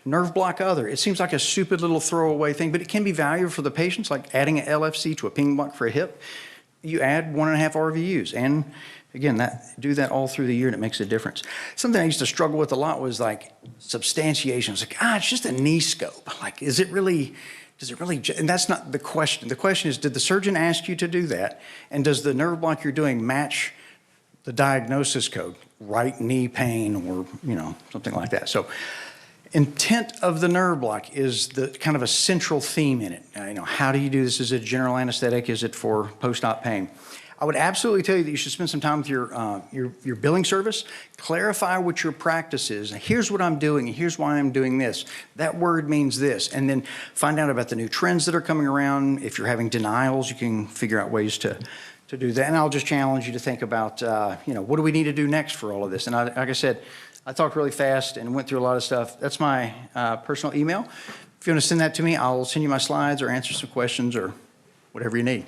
Nerve block other, it seems like a stupid little throwaway thing, but it can be valuable for the patients, like adding an LFC to a ping block for a hip. You add 1.5 RVUs, and again, do that all through the year, and it makes a difference. Something I used to struggle with a lot was like substantiation. It's like, it's just a knee scope. Like, does it really, and that's not the question. The question is, did the surgeon ask you to do that? And does the nerve block you're doing match the diagnosis code, right knee pain, or, something like that? So intent of the nerve block is the kind of a central theme in it. How do you do this? Is it general anesthetic? Is it for post-op pain? I would absolutely tell you that you should spend some time with your billing service. Clarify what your practice is. Here's what I'm doing, and here's why I'm doing this. That word means this. And then find out about the new trends that are coming around. If you're having denials, you can figure out ways to do that. And I'll just challenge you to think about, what do we need to do next for all of this? And like I said, I talked really fast and went through a lot of stuff. That's my personal email. If you want to send that to me, I'll send you my slides or answer some questions or whatever you need.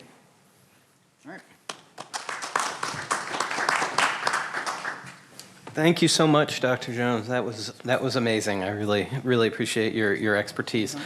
All right. Thank you so much, Dr. Jones. That was amazing. I really appreciate your expertise.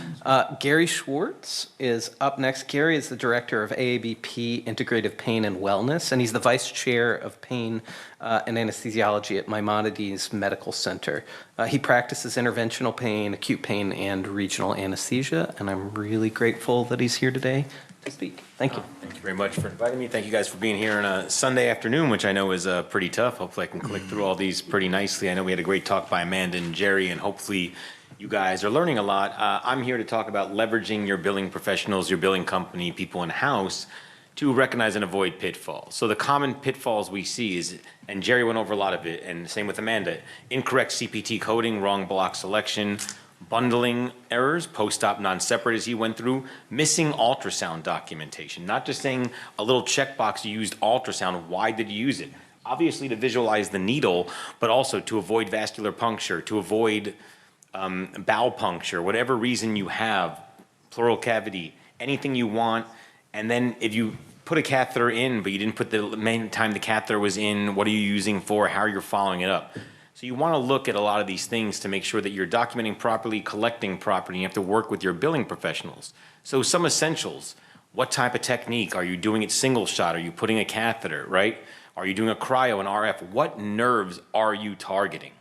Gary Schwartz is up next. Gary is the director of AABP Integrative Pain and Wellness, and he's the vice chair of pain and anesthesiology at Maimonides Medical Center. He practices interventional pain, acute pain, and regional anesthesia, and I'm really grateful that he's here today to speak. Thank you. Thank you very much for inviting me. Thank you guys for being here on a Sunday afternoon, which I know is pretty tough. Hopefully I can click through all these pretty nicely. I know we had a great talk by Amanda and Jerry, and hopefully you guys are learning a lot. I'm here to talk about leveraging your billing professionals, your billing company, people in-house to recognize and avoid pitfalls. So the common pitfalls we see is, and Jerry went over a lot of it, and same with Amanda, incorrect CPT coding, wrong block selection, bundling errors, post-op non-separate as he went through, missing ultrasound documentation, not just saying a little checkbox you used ultrasound, why did you use it? Obviously to visualize the needle, but also to avoid vascular puncture, to avoid bowel puncture, whatever reason you have, pleural cavity, anything you want. And then if you put a catheter in, but you didn't put the main time the catheter was in, what are you using for, how you're following it up. So you want to look at a lot of these things to make sure that you're documenting properly, collecting properly. You have to work with your billing professionals. So some essentials, what type of technique? Are you doing it single shot? Are you putting a catheter, right? Are you doing a cryo and RF? What nerves are you targeting?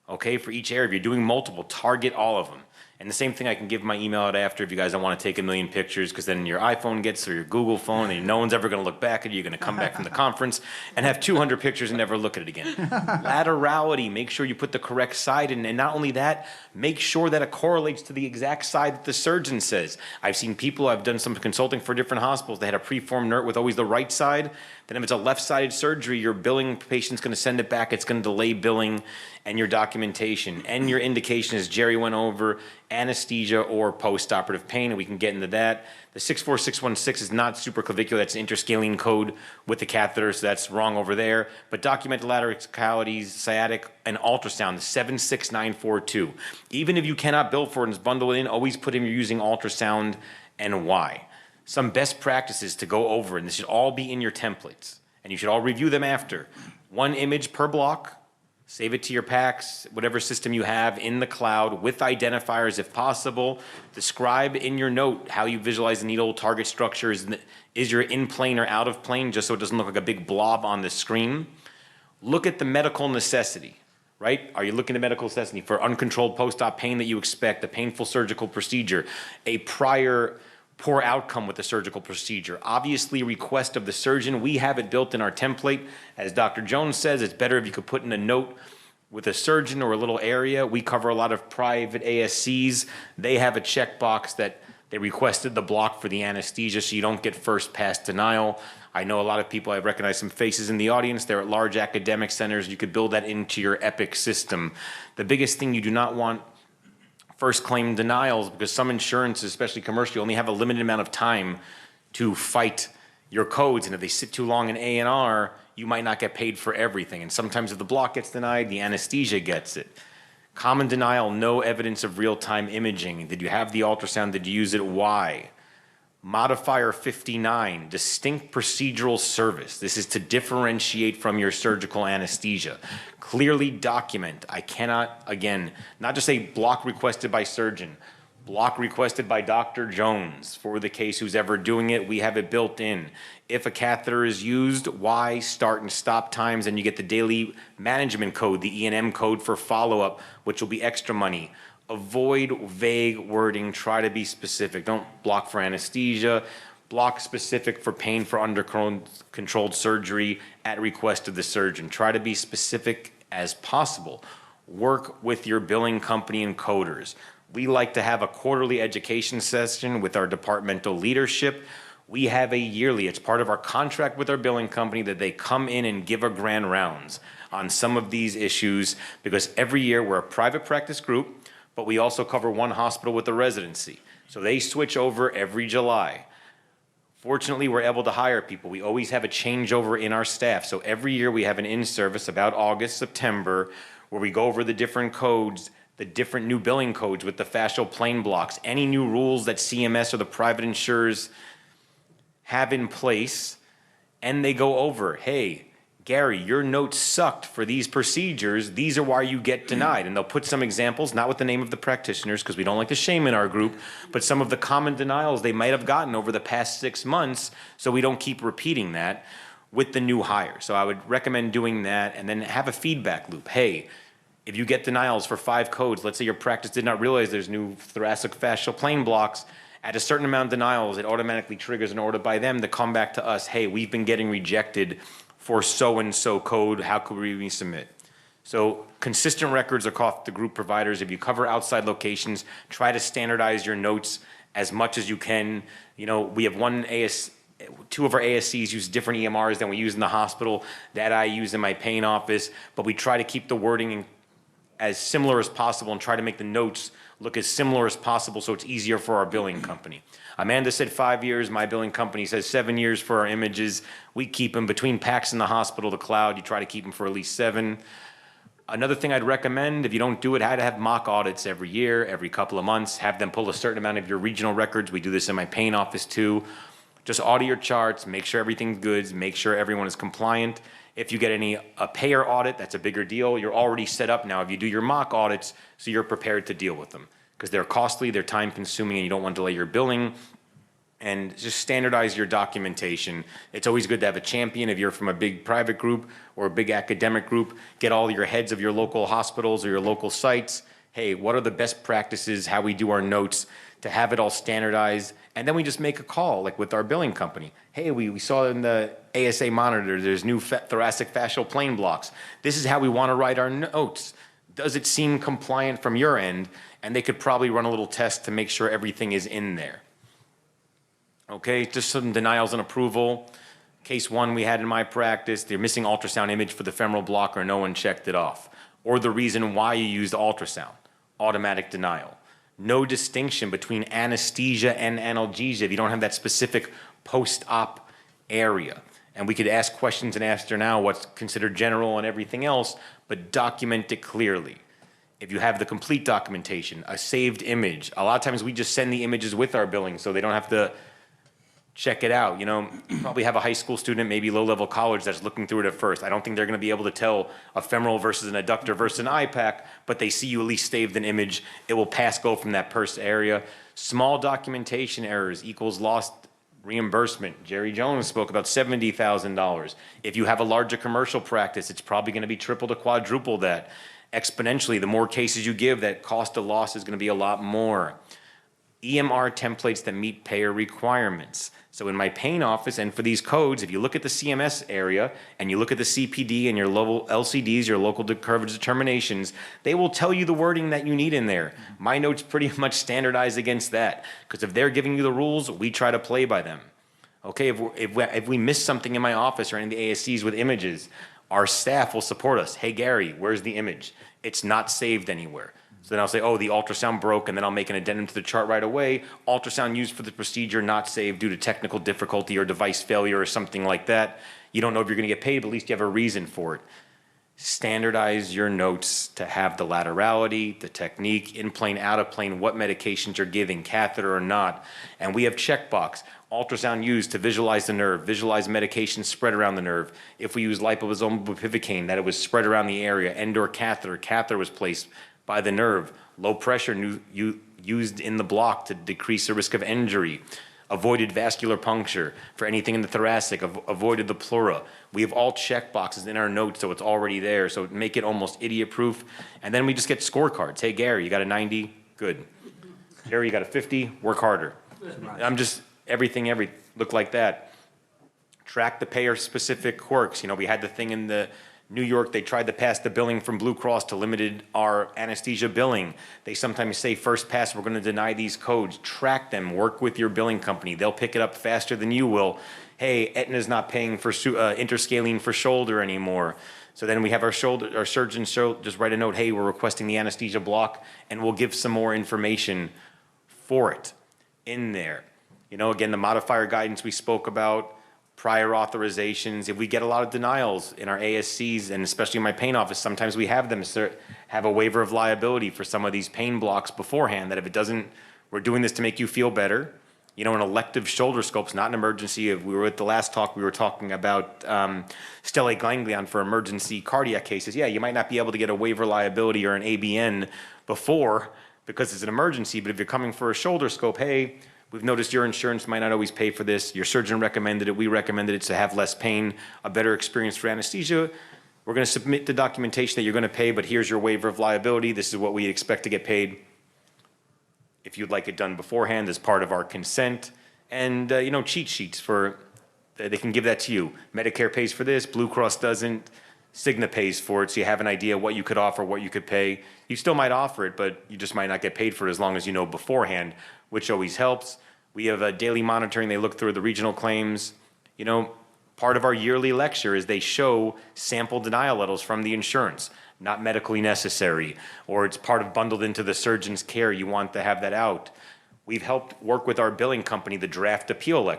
Okay, for each area, if you're doing multiple, target all of them. And the same thing, I can give my email out after if you guys don't want to take a million pictures, because then your iPhone gets or your Google phone, and no one's ever going to look back at you. You're going to come back from the conference and have 200 pictures and never look at it again. Laterality, make sure you put the correct side in. And not only that, make sure that it correlates to the exact side that the surgeon says. I've seen people, I've done some consulting for different hospitals, they had a preformed NERT with always the right side. Then if it's a left-sided surgery, your billing patient's going to send it back. It's going to delay billing and your documentation. And your indication, as Jerry went over, anesthesia or post-operative pain, and we can get into that. The 64616 is not supraclavicular. That's an interscalene code with the catheter, so that's wrong over there. But documented lateralicalities, sciatic, and ultrasound, 76942. Even if you cannot bill for it and it's bundled in, always put in you're using ultrasound and why. Some best practices to go over, and this should all be in your templates, and you should all review them after. 1 image per block, save it to your PACS, whatever system you have in the cloud with identifiers if possible. Describe in your note how you visualize the needle target structure. Is your in plane or out of plane, just so it doesn't look like a big blob on the screen. Look at the medical necessity, right? Are you looking at medical necessity for uncontrolled post-op pain that you expect, a painful surgical procedure, a prior poor outcome with the surgical procedure? Obviously, request of the surgeon. We have it built in our template. As Dr. Jones says, it's better if you could put in a note with a surgeon or a little area. We cover a lot of private ASCs. They have a checkbox that they requested the block for the anesthesia, so you don't get first pass denial. I know a lot of people, I recognize some faces in the audience. They're at large academic centers. You could build that into your Epic system. The biggest thing, you do not want first claim denials, because some insurances, especially commercial, only have a limited amount of time to fight your codes, and if they sit too long in A&R, you might not get paid for everything. And sometimes if the block gets denied, the anesthesia gets it. Common denial, no evidence of real-time imaging. Did you have the ultrasound? Did you use it? Why? Modifier 59, distinct procedural service. This is to differentiate from your surgical anesthesia. Clearly document. I cannot, again, not just say block requested by surgeon, block requested by Dr. Jones for the case who's ever doing it. We have it built in. If a catheter is used, why, start and stop times, and you get the daily management code, the E&M code for follow-up, which will be extra money. Avoid vague wording, try to be specific. Don't block for anesthesia, block specific for pain for under-controlled surgery at request of the surgeon. Try to be specific as possible. Work with your billing company and coders. We like to have a quarterly education session with our departmental leadership. We have a yearly, it's part of our contract with our billing company that they come in and give a grand rounds on some of these issues, because every year we're a private practice group, but we also cover one hospital with a residency. So they switch over every July. Fortunately, we're able to hire people. We always have a changeover in our staff. So every year we have an in-service about August, September, where we go over the different codes, the different new billing codes with the fascial plane blocks, any new rules that CMS or the private insurers have in place, and they go over, hey, Gary, your notes sucked for these procedures. These are why you get denied. And they'll put some examples, not with the name of the practitioners, because we don't like to shame in our group, but some of the common denials they might have gotten over the past 6 months, so we don't keep repeating that with the new hire. So I would recommend doing that, and then have a feedback loop. Hey, if you get denials for 5 codes, let's say your practice did not realize there's new thoracic fascial plane blocks, at a certain amount of denials, it automatically triggers an order by them to come back to us. Hey, we've been getting rejected for so-and-so code, how could we resubmit? So consistent records across the group providers. If you cover outside locations, try to standardize your notes as much as you can. You know, we have 2 of our ASCs use different EMRs than we use in the hospital, that I use in my pain office, but we try to keep the wording as similar as possible and try to make the notes look as similar as possible so it's easier for our billing company. Amanda said 5 years, my billing company says 7 years for our images. We keep them between PACS and the hospital, the cloud, you try to keep them for at least 7. Another thing I'd recommend, if you don't do it, how to have mock audits every year, every couple of months, have them pull a certain amount of your regional records. We do this in my pain office too. Just audit your charts, make sure everything's good, make sure everyone is compliant. If you get a payer audit, that's a bigger deal. You're already set up now if you do your mock audits, so you're prepared to deal with them. Because they're costly, they're time consuming, and you don't want to delay your billing. And just standardize your documentation. It's always good to have a champion. If you're from a big private group or a big academic group, get all your heads of your local hospitals or your local sites. hey, what are the best practices, how we do our notes, to have it all standardized, and then we just make a call, like with our billing company. Hey, we saw in the ASA monitor, there's new thoracic fascial plane blocks. This is how we want to write our notes. Does it seem compliant from your end? And they could probably run a little test to make sure everything is in there. Okay, just some denials and approval. Case one we had in my practice, they're missing ultrasound image for the femoral blocker, no one checked it off. Or the reason why you used ultrasound, automatic denial. No distinction between anesthesia and analgesia if you don't have that specific post-op area. And we could ask questions and answer now what's considered general and everything else, but document it clearly. If you have the complete documentation, a saved image, a lot of times we just send the images with our billing so they don't have to check it out. You know, you probably have a high school student, maybe low-level college, that's looking through it at first. I don't think they're going to be able to tell a femoral versus an adductor versus an IPAC, but they see you at least saved an image. It will pass go from that first area. Small documentation errors equals lost reimbursement. Jerry Jones spoke about $70,000. If you have a larger commercial practice, it's probably going to be triple to quadruple that. Exponentially, the more cases you give, that cost of loss is going to be a lot more. EMR templates that meet payer requirements. So in my pain office, and for these codes, if you look at the CMS area and you look at the CPD and your local LCDs, your local coverage determinations, they will tell you the wording that you need in there. My notes pretty much standardized against that, because if they're giving you the rules, we try to play by them. Okay, if we miss something in my office or any of the ASCs with images, our staff will support us. Hey, Gary, where's the image? It's not saved anywhere. So then I'll say, oh, the ultrasound broke, and then I'll make an addendum to the chart right away. Ultrasound used for the procedure not saved due to technical difficulty or device failure or something like that. You don't know if you're going to get paid, but at least you have a reason for it. Standardize your notes to have the laterality, the technique, in plane, out of plane, what medications you're giving, catheter or not. And we have checkbox. Ultrasound used to visualize the nerve, visualize medication spread around the nerve. If we use liposomal bupivacaine, that it was spread around the area. End-or catheter was placed by the nerve. Low pressure used in the block to decrease the risk of injury. Avoided vascular puncture for anything in the thoracic. Avoided the pleura. We have all check boxes in our notes, so it's already there. So make it almost idiot-proof. And then we just get scorecards. Hey, Gary, you got a 90? Good. Gary, you got a 50? Work harder. I'm just, everything look like that. Track the payer-specific quirks. You know, we had the thing in the New York, they tried to pass the billing from Blue Cross to limited our anesthesia billing. They sometimes say first pass, we're going to deny these codes. Track them, work with your billing company. They'll pick it up faster than you will. Hey, Aetna's not paying for interscalene for shoulder anymore. So then we have our surgeons just write a note, hey, we're requesting the anesthesia block, and we'll give some more information for it in there. You know, again, the modifier guidance we spoke about, prior authorizations. If we get a lot of denials in our ASCs, and especially in my pain office, sometimes we have them have a waiver of liability for some of these pain blocks beforehand, that if it doesn't, we're doing this to make you feel better. You know, an elective shoulder scope's not an emergency. If we were at the last talk, we were talking about stellate ganglion for emergency cardiac cases. Yeah, you might not be able to get a waiver liability or an ABN before because it's an emergency, but if you're coming for a shoulder scope, hey, we've noticed your insurance might not always pay for this. Your surgeon recommended it. We recommended it to have less pain, a better experience for anesthesia. We're going to submit the documentation that you're going to pay, but here's your waiver of liability. This is what we expect to get paid. If you'd like it done beforehand as part of our consent. And, you know, cheat sheets for, they can give that to you. Medicare pays for this. Blue Cross doesn't. Cigna pays for it, so you have an idea what you could offer, what you could pay. You still might offer it, but you just might not get paid for it as long as you know beforehand, which always helps. We have a daily monitoring. They look through the regional claims. You know, part of our yearly lecture is they show sample denial letters from the insurance, not medically necessary, or it's part of bundled into the surgeon's care. You want to have that out. We've helped work with our billing company, the draft appeal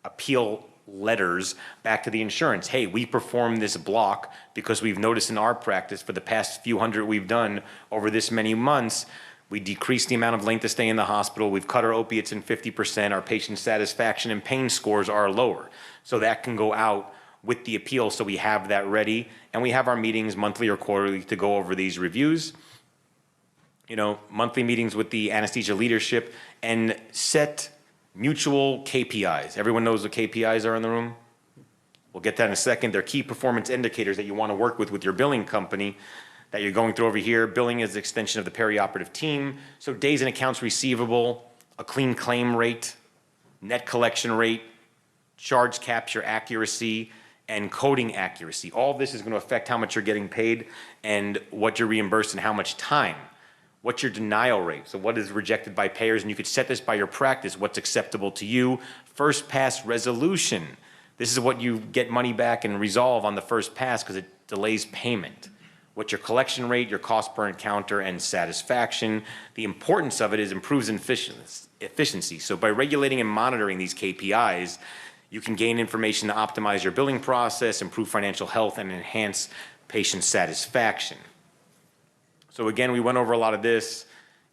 appeal letters back to the insurance. Hey, we performed this block because we've noticed in our practice for the past few hundred we've done over this many months, we decreased the amount of length of stay in the hospital. We've cut our opiates in 50%. Our patient satisfaction and pain scores are lower. So that can go out with the appeal. So we have that ready. And we have our meetings monthly or quarterly to go over these reviews. You know, monthly meetings with the anesthesia leadership and set mutual KPIs. Everyone knows what KPIs are in the room? We'll get that in a second. They're key performance indicators that you want to work with your billing company that you're going through over here. Billing is an extension of the perioperative team. So days in accounts receivable, a clean claim rate, net collection rate, charge capture accuracy, and coding accuracy. All of this is going to affect how much you're getting paid and what you're reimbursed and how much time. What's your denial rate? So what is rejected by payers? And you could set this by your practice, what's acceptable to you. First pass resolution. This is what you get money back and resolve on the first pass because it delays payment. What's your collection rate, your cost per encounter, and satisfaction. The importance of it is improves efficiency. So by regulating and monitoring these KPIs, you can gain information to optimize your billing process, improve financial health, and enhance patient satisfaction. So again, we went over a lot of this.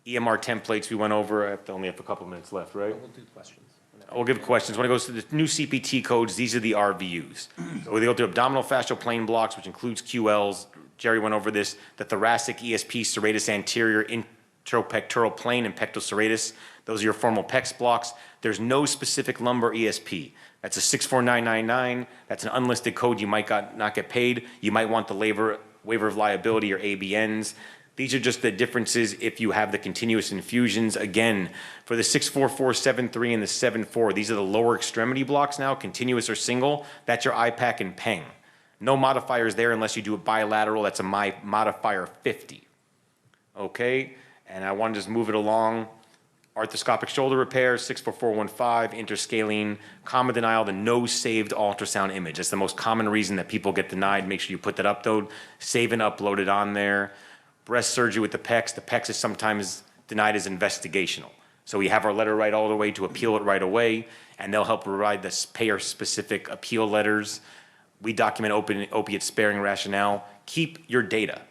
EMR templates we went over. I only have a couple minutes left, right? We'll do questions. We'll give questions. When it goes to the new CPT codes, these are the RVUs. So they go through abdominal fascial plane blocks, which includes QLs. Jerry went over this. The thoracic, ESP, serratus anterior, intropectoral plane, and pectoral serratus. Those are your formal PEX blocks. There's no specific lumbar ESP. That's a 64999. That's an unlisted code. You might not get paid. You might want the waiver of liability or ABNs. These are just the differences if you have the continuous infusions. Again, for the 64473 and the 74, these are the lower extremity blocks now, continuous or single. That's your IPAC and PENG. No modifiers there unless you do it bilateral. That's a modifier 50. Okay, and I want to just move it along. Arthroscopic shoulder repair, 64415, interscalene, comma denial, the no saved ultrasound image. That's the most common reason that people get denied. Make sure you put that up, though. Save and upload it on there. Breast surgery with the PEX. The PEX is sometimes denied as investigational. So we have our letter right all the way to appeal it right away, and they'll help provide the payer-specific appeal letters. We document opiate-sparing rationale. Keep your data.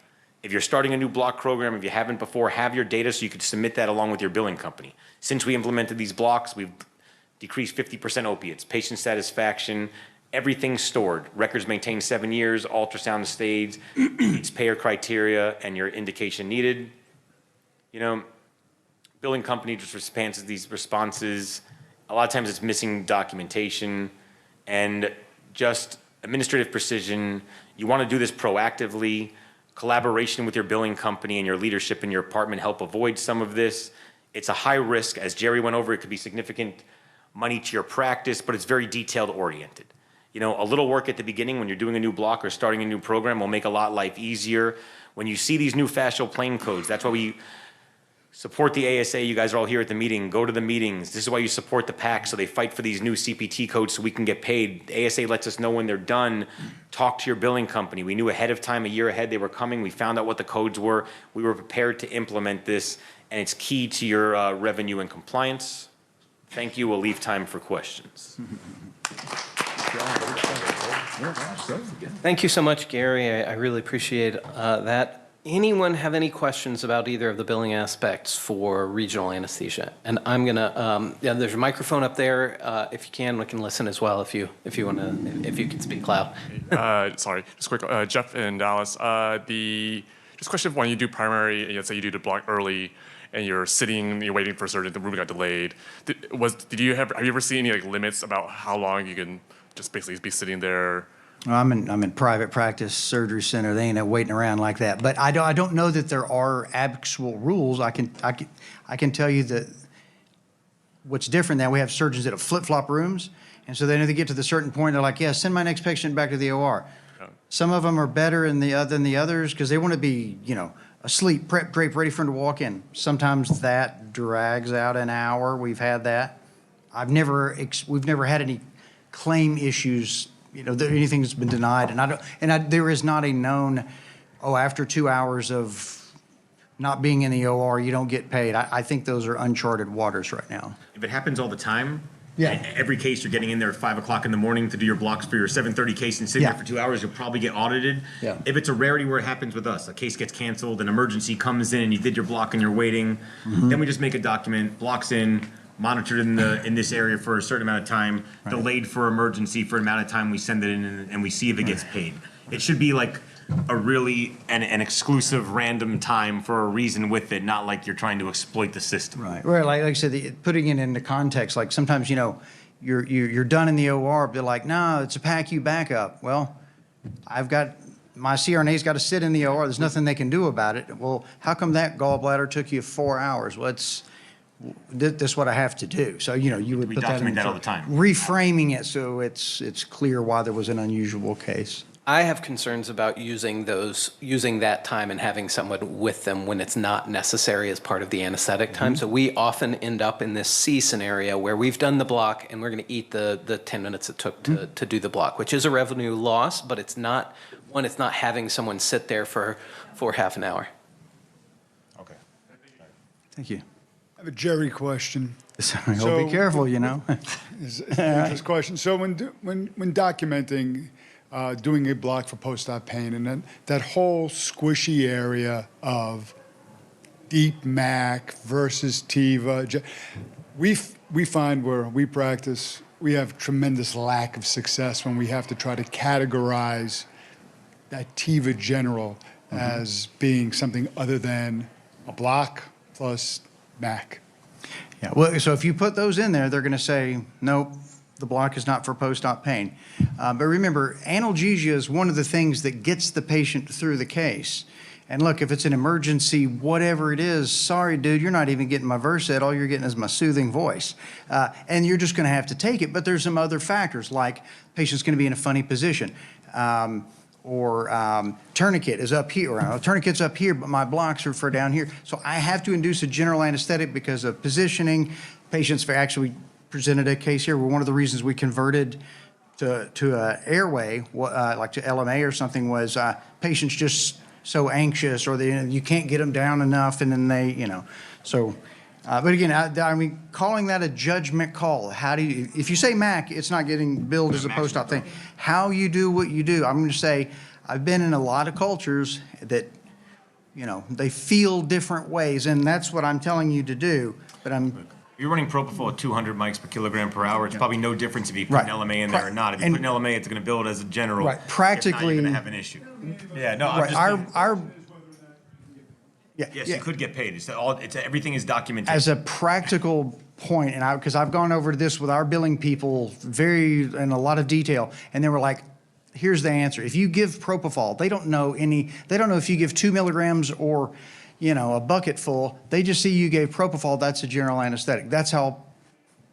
If you're starting a new block program, if you haven't before, have your data so you can submit that along with your billing company. Since we implemented these blocks, we've decreased 50% opiates, patient satisfaction, everything's stored. Records maintained 7 years, ultrasound staged, meets payer criteria, and your indication needed. You know, billing company just responds to these responses. A lot of times it's missing documentation and just administrative precision. You want to do this proactively. Collaboration with your billing company and your leadership in your department help avoid some of this. It's a high risk. As Jerry went over, it could be significant money to your practice, but it's very detailed oriented. You know, a little work at the beginning when you're doing a new block or starting a new program will make a lot life easier. When you see these new fascial plane codes, that's why we support the ASA. You guys are all here at the meeting. Go to the meetings. This is why you support the PAC, so they fight for these new CPT codes so we can get paid. The ASA lets us know when they're done. Talk to your billing company. We knew ahead of time, a year ahead, they were coming. We found out what the codes were. We were prepared to implement this, and it's key to your revenue and compliance. Thank you. We'll leave time for questions. Thank you so much, Gary. I really appreciate that. Anyone have any questions about either of the billing aspects for regional anesthesia? And I'm gonna, there's a microphone up there. If you can, we can listen as well if you want to, if you can speak loud. Sorry, just quick. Jeff in Dallas. Just a question of when you do primary, let's say you do the block early, and you're sitting, you're waiting for surgery, the room got delayed. Have you ever seen any limits about how long you can just basically be sitting there? I'm in private practice surgery center. They ain't waiting around like that. But I don't know that there are actual rules. I can tell you that what's different now, we have surgeons that have flip-flop rooms, and so they know they get to the certain point, they're like, yeah, send my next patient back to the OR. Yeah. Some of them are better than the others because they want to be, asleep, prep, drape, ready for them to walk in. Sometimes that drags out an hour. We've had that. We've never had any claim issues. That anything's been denied, and there is not a known, after 2 hours of not being in the OR, you don't get paid. I think those are uncharted waters right now. If it happens all the time, Yeah. every case you're getting in there at 5 o'clock in the morning to do your blocks for your 7:30 case and sitting Yeah. there for 2 hours, you'll probably get audited. Yeah. If it's a rarity where it happens with us, a case gets canceled, an emergency comes in, and you did your block and you're waiting, then we just make a document, blocks in, monitored in this area for a certain amount of time, delayed for emergency for an amount of time, we send it in and we see if it gets paid. It should be like a really an exclusive random time for a reason with it, not like you're trying to exploit the system. Right. Like I said, putting it into context, like sometimes, you're done in the OR, but they're like, no, it's a PACU backup. Well, I've got my CRNA's got to sit in the OR. There's nothing they can do about it. Well, how come that gallbladder took you 4 hours? Well, this is what I have to do. So, you would We put that in. document that all the time. Reframing it so it's clear why there was an unusual case. I have concerns about using that time and having someone with them when it's not necessary as part of the anesthetic time. So we often end up in this C scenario where we've done the block and we're going to eat the 10 minutes it took to do the block, which is a revenue loss, but it's not having someone sit there for half an hour. Okay. Thank you. I have a Jerry question. So be careful, It's an interesting question. So when documenting, doing a block for post-op pain, and then that whole squishy area of deep MAC versus TIVA, we find where we practice, we have tremendous lack of success when we have to try to categorize that TIVA general as being something other than a block plus MAC. Yeah, well, so if you put those in there, they're going to say, nope, the block is not for post-op pain. But remember, analgesia is one of the things that gets the patient through the case. And look, if it's an emergency, whatever it is, sorry, dude, you're not even getting my Versed. All you're getting is my soothing voice. And you're just going to have to take it. But there's some other factors, like patient's going to be in a funny position. Tourniquet is up here, or tourniquet's up here, but my blocks are for down here. So I have to induce a general anesthetic because of positioning. Patients actually presented a case here where one of the reasons we converted to airway, like to LMA or something, was patients just so anxious, or you can't get them down enough, and then they, so. But again, I mean, calling that a judgment call. How do you, if you say MAC, it's not getting billed as a post-op thing. How you do what you do. I'm going to say, I've been in a lot of cultures that, they feel different ways, and that's what I'm telling you to do. But You're running propofol at 200 mics per kilogram per hour. It's probably no difference if you put an LMA in there or not. If you put an LMA, it's going to build as a general. Right, practically. If not, you're going to have an issue. Yeah, no, I'm right, just. Yes, you could get paid. Everything is documented. As a practical point, and because I've gone over this with our billing people in a lot of detail, and they were like, here's the answer. If you give propofol, they don't know if you give 2 milligrams or, a bucket full. They just see you gave propofol, that's a general anesthetic. That's how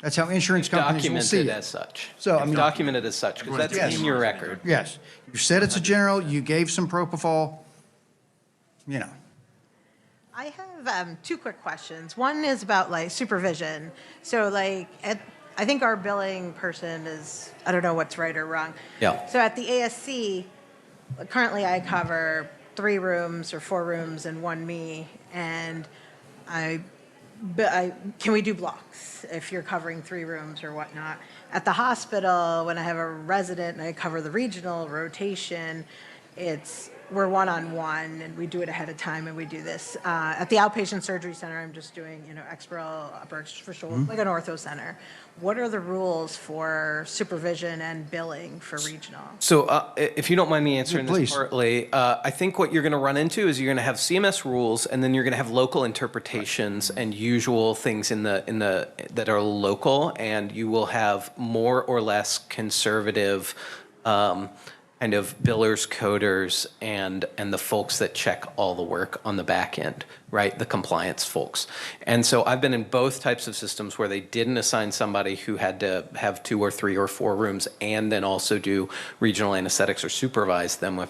insurance companies will see it. Documented as such. So, Documented as such, because that's in your record. Yes. You said it's a general, you gave some propofol, I have 2 quick questions. One is about supervision. So I think our billing person is, I don't know what's right or wrong. Yeah. So at the ASC, currently I cover 3 rooms or 4 rooms and 1 me, and can we do blocks if you're covering 3 rooms or whatnot? At the hospital, when I have a resident and I cover the regional rotation, we're one-on-one, and we do it ahead of time, and we do this. At the outpatient surgery center, I'm just doing, exparal, upper for shoulder, like an ortho center. What are the rules for supervision and billing for regional? So if you don't mind me answering Please. this partly, I think what you're going to run into is you're going to have CMS rules, and then you're going to have local interpretations and usual things that are local, and you will have more or less conservative kind of billers, coders, and the folks that check all the work on the back end, right? The compliance folks. And so I've been in both types of systems where they didn't assign somebody who had to have 2 or 3 or 4 rooms and then also do regional anesthetics or supervise them.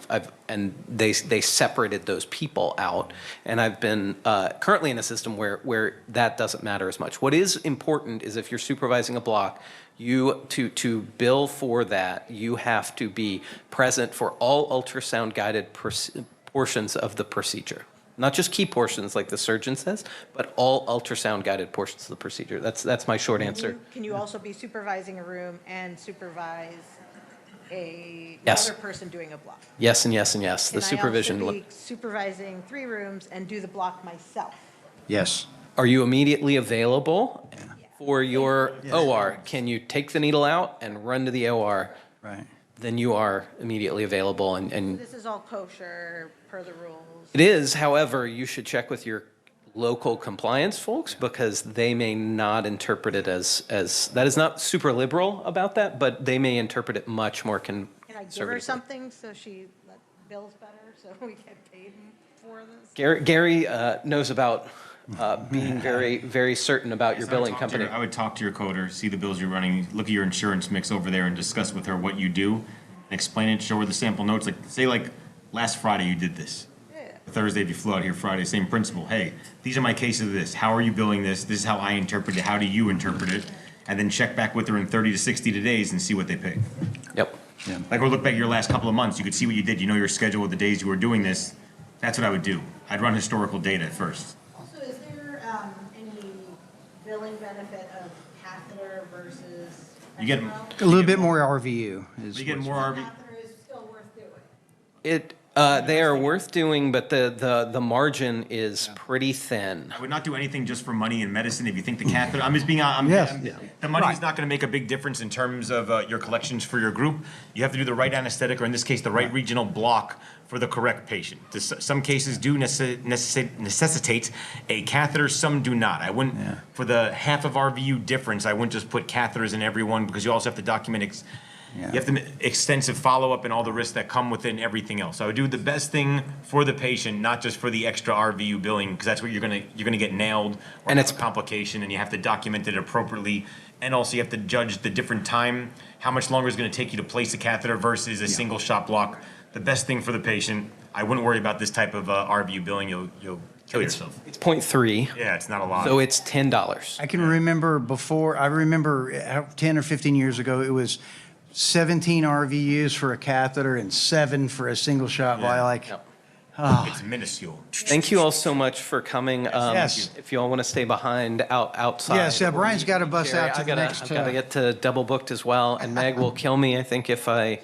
And they separated those people out. And I've been currently in a system where that doesn't matter as much. What is important is if you're supervising a block, to bill for that, you have to be present for all ultrasound guided portions of the procedure. Not just key portions like the surgeon says, but all ultrasound guided portions of the procedure. That's my short answer. Can you also be supervising a room and supervise Yes. another person doing a block? Yes and yes and yes. The supervision. Can I also be supervising 3 rooms and do the block myself? Yes. Are you immediately available for your OR? Can you take the needle out and run to the OR? Right. Then you are immediately available. And This is all kosher per the rules. it is, however, you should check with your local compliance folks because they may not interpret it as that is not super liberal about that, but they may interpret it much more Can I give her conservatively. something so she? bills better, so we get paid for this. Gary knows about being very, very certain about your billing company. I would talk to your coder, see the bills you're running, look at your insurance mix over there and discuss with her what you do, and explain it, show her the sample notes, like, say like, last Friday you did this. Thursday, if you flew out here Friday, same principle. Hey, these are my cases of this. How are you billing this? This is how I interpret it. How do you interpret it? And then check back with her in 30 to 60 days and see what they pay. Yep. Like, or look back at your last couple of months. You could see what you did. You know your schedule of the days you were doing this. That's what I would do. I'd run historical data at first. Also, is there any billing benefit of catheter versus? You get A little bit more RVU. you get more RV. Catheter is still worth doing. They are worth doing, but the margin is pretty thin. I would not do anything just for money in medicine. If you think the catheter, Yes. The money's Right. not going to make a big difference in terms of your collections for your group. You have to do the right anesthetic, or in this case, the right regional block for the correct patient. Some cases do necessitate a catheter, some do not. I wouldn't, for the half of RVU difference, I wouldn't just put catheters in everyone, because you also have to document you have to extensive follow-up and all the risks that come within everything else. So I would do the best thing for the patient, not just for the extra RVU billing, because that's what you're gonna get nailed, or And have it's a complication, and you have to document it appropriately. And also you have to judge the different time, how much longer it's gonna take you to place a catheter versus a single shot block. The best thing for the patient, I wouldn't worry about this type of RVU billing, you'll kill yourself. It's 0.3, Yeah, it's not a lot. so it's $10. I can remember 10 or 15 years ago, it was 17 RVUs for a catheter and 7 for a single shot vial. Like, Yep. It's minuscule. Thank you all so much for coming. Yes. If you all want to stay behind outside. Yes, Brian's got to bust Jerry, out to I've the gotta- next. I've got to get to double booked as well, and Meg will kill me, I think, if I